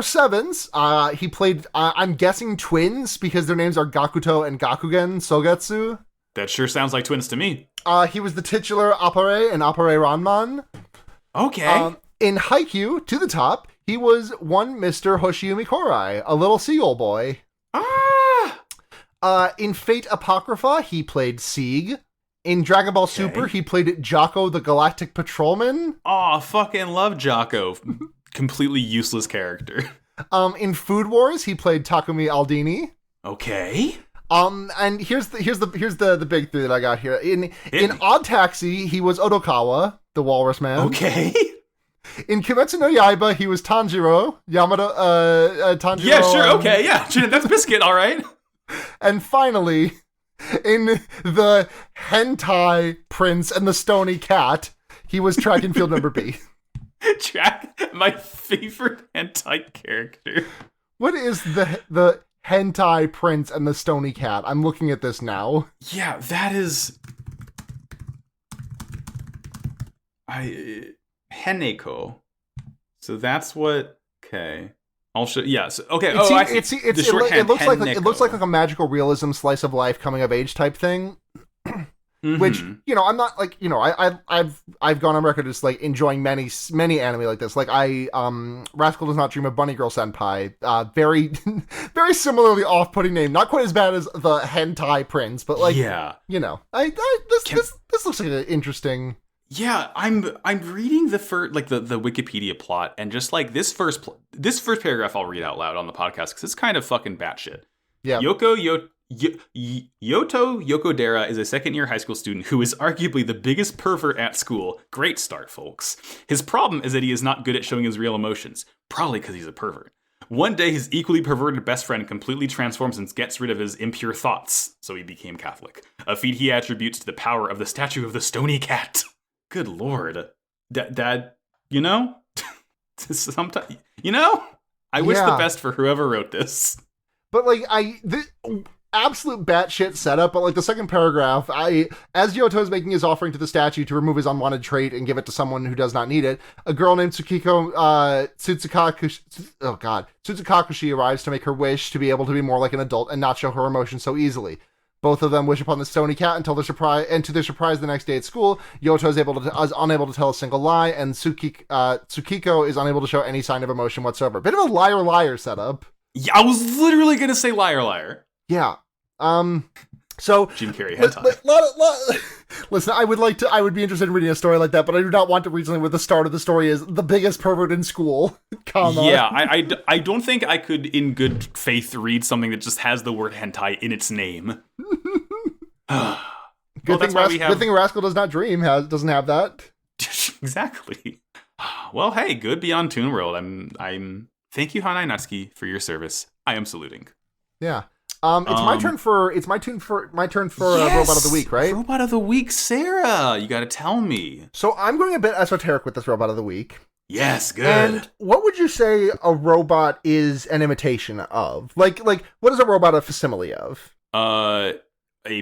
Sevens, he played, I'm guessing twins, because their names are Gakuto and Gakugen Sogetsu. That sure sounds like twins to me. He was the titular Appare in Appare Ranman. Okay. In Haikyuu, to the top, he was one Mr. Hoshiumi Korai, a little seagull boy. In Fate Apocrypha, he played Sieg. In Dragon Ball Super, he played Jocko the Galactic Patrolman. Aw, fucking love Jocko. Completely useless character. In Food Wars, he played Takumi Aldini. Okay. And here's the big three that I got here. In Odd Taxi, he was Odokawa, the Walrus Man. Okay. In Kimetsu no Yaiba, he was Tanjiro, Tanjiro. Yeah, sure, okay, yeah. That's Biscuit, all right. And finally, In the hentai Prince and the Stony Cat, he was track and field number B. My favorite hentai character. What is the hentai Prince and the Stony Cat? I'm looking at this now. Yeah, that is... Heneko. So that's what... Okay. I'll show... Yes. Okay. It looks like a magical realism slice of life coming of age type thing. Mm-hmm. Which, I'm not like, I've gone on record as like enjoying many anime like this. Like Rascal Does Not Dream of Bunny Girl Senpai. Very, very similarly off-putting name. Not quite as bad as the hentai Prince, but like, yeah, this looks like an interesting. Yeah, I'm reading the Wikipedia plot, and just like this first paragraph I'll read out loud on the podcast because it's kind of fucking batshit. Yeah. Yoto Yokodera is a second-year high school student who is arguably the biggest pervert at school. Great start, folks. His problem is that he is not good at showing his real emotions, probably because he's a pervert. One day, his equally perverted best friend completely transforms and gets rid of his impure thoughts, so he became Catholic. A feat he attributes to the power of the statue of the Stony Cat. Good lord. Dad, sometimes, I wish the best for whoever wrote this. But like, absolute batshit setup, but like the second paragraph, as Yoto is making his offering to the statue to remove his unwanted trait and give it to someone who does not need it, a girl named Tsutsukakushi arrives to make her wish to be able to be more like an adult and not show her emotions so easily. Both of them wish upon the Stony Cat until to their surprise the next day at school, Yoto is unable to tell a single lie, and Tsukiko is unable to show any sign of emotion whatsoever. Bit of a liar setup. Yeah, I was literally gonna say liar. Yeah. So Jim Carrey hentai. Listen, I would be interested in reading a story like that, but I do not want to read something where the start of the story is the biggest pervert in school. Yeah, I don't think I could, in good faith, read something that just has the word hentai in its name. Good thing Rascal Does Not Dream doesn't have that. Exactly. Well, hey, good beyond Toon World. I'm. Thank you, Hanai Natsuki, for your service. I am saluting. Yeah. It's my turn for yes, Robot of the Week, right? Robot of the Week, Sarah. You got to tell me. So I'm going a bit esoteric with this Robot of the Week. Yes, good. And what would you say a robot is an imitation of? Like what is a robot a facsimile of? A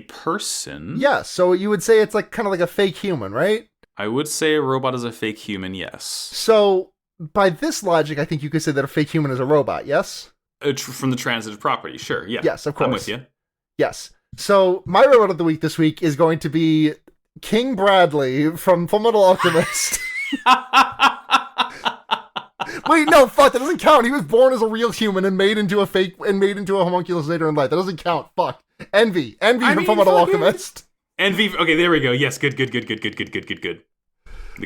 person. Yeah, so you would say it's like kind of like a fake human, right? I would say a robot is a fake human, yes. So by this logic, I think you could say that a fake human is a robot, yes? From the transitive property, sure, yeah. Yes, of course. I'm with you. Yes. So my robot of the week this week is going to be King Bradley from Fullmetal Alchemist. Wait, no, fuck, that doesn't count. He was born as a real human and made into a homunculus later in life. That doesn't count. Fuck. Envy from Fullmetal Alchemist. Envy. Okay, there we go. Yes, good. The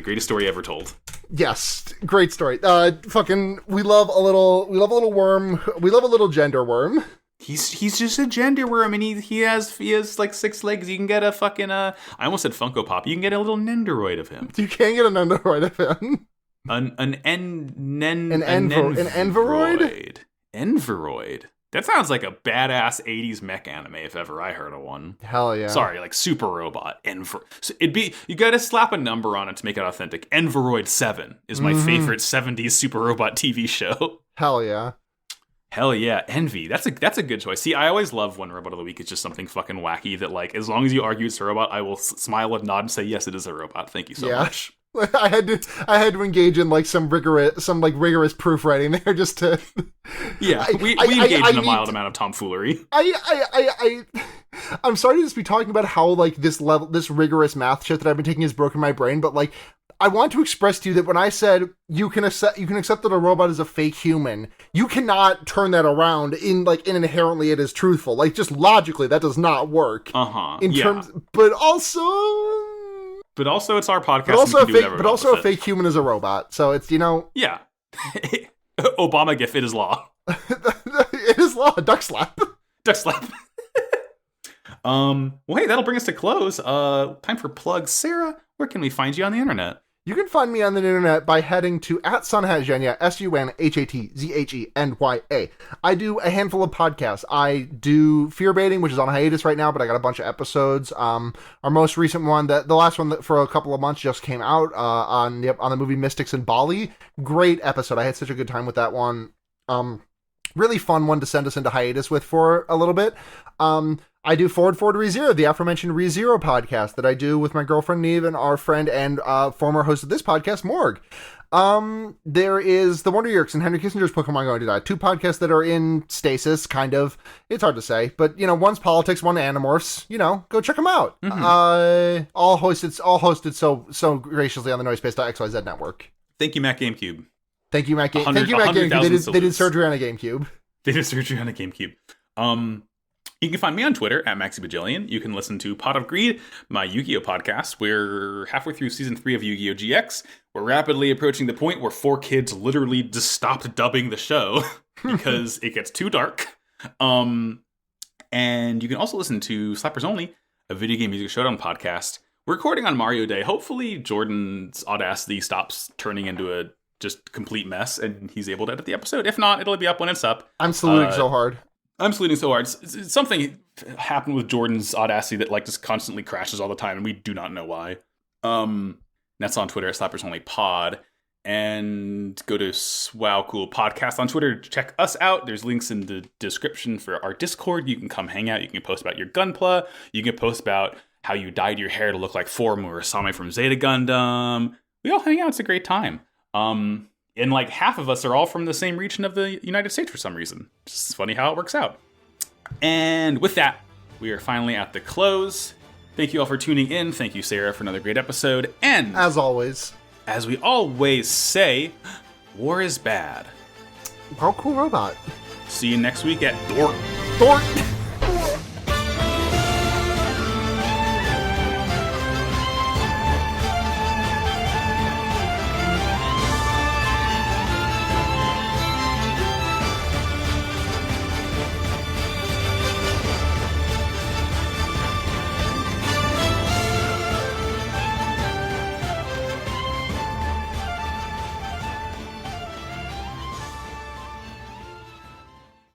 greatest story ever told. Yes, great story. We love a little worm. We love a little gender worm. He's just a gender worm, and he has like 6 legs. You can get a fucking I almost said Funko Pop. You can get a little Nendoroid of him. You can get a Nendoroid of him. An Enveroid? Enveroid. That sounds like a badass 80s mech anime if ever I heard of one. Hell yeah. Sorry, like Super Robot. So you gotta slap a number on it to make it authentic. Enveroid 7 is my favorite 70s Super Robot TV show. Hell yeah. Hell yeah. Envy. That's a good choice. See, I always love when Robot of the Week is just something fucking wacky that, like, as long as you argue it's a robot, I will smile and nod and say, yes, it is a robot. Thank you so much. I had to engage in like some rigorous proofreading there just to. Yeah, we engage in a mild amount of tomfoolery. I'm sorry to just be talking about how like this rigorous math shit that I've been taking has broken my brain, but like I want to express to you that when I said you can accept that a robot is a fake human, you cannot turn that around in inherently it is truthful. Like just logically that does not work. But also it's our podcast. But also a fake human is a robot. So it's, Yeah. Obama gif, it is law. It is law. Duck slap. Well, hey, that'll bring us to close. Time for plugs. Sarah, where can we find you on the internet? You can find me on the internet by heading to @sunhatzhenya, SUNHATZHENYA. I do a handful of podcasts. I do Fear Baiting, which is on hiatus right now, but I got a bunch of episodes. Our most recent one, the last one that for a couple of months just came out on the movie Mystics in Bali. Great episode. I had such a good time with that one. Really fun one to send us into hiatus with for a little bit. I do Forward ReZero, the aforementioned ReZero podcast that I do with my girlfriend Neve and our friend and former host of this podcast, Morg. There is The Wonder Years and Henry Kissinger's Pokemon Going to Die. 2 podcasts that are in stasis, kind of. It's hard to say, but one's politics, one Animorphs. Go check them out. All hosted so graciously on the Noisepace.xyz network. Thank you, Matt GameCube. Thank you, Matt GameCube. They did surgery on a GameCube. They did surgery on a GameCube. You can find me on Twitter @MaxiBajillion. You can listen to Pot of Greed, my Yu-Gi-Oh! Podcast. We're halfway through Season 3 of Yu-Gi-Oh! GX. We're rapidly approaching the point where 4 kids literally just stopped dubbing the show because it gets too dark. And you can also listen to Slappers Only, a video game music showdown podcast. We're recording on Mario Day. Hopefully Jordan's Audacity stops turning into a just complete mess and he's able to edit the episode. If not, it'll be up when it's up. I'm saluting so hard. It's something happened with Jordan's Audacity that just constantly crashes all the time, and we do not know why. That's on Twitter @SlappersOnlyPod. And go to Wow Cool Podcast on Twitter to check us out. There's links in the description for our Discord. You can come hang out. You can post about your Gunpla. You can post about how you dyed your hair to look like Form or Asami from Zeta Gundam. We all hang out. It's a great time. And half of us are all from the same region of the United States for some reason. It's funny how it works out. And with that, we are finally at the close. Thank you all for tuning in. Thank you, Sarah, for another great episode. And as always, as we always say, war is bad. Wow Cool Robot. See you next week at Dort. Dort!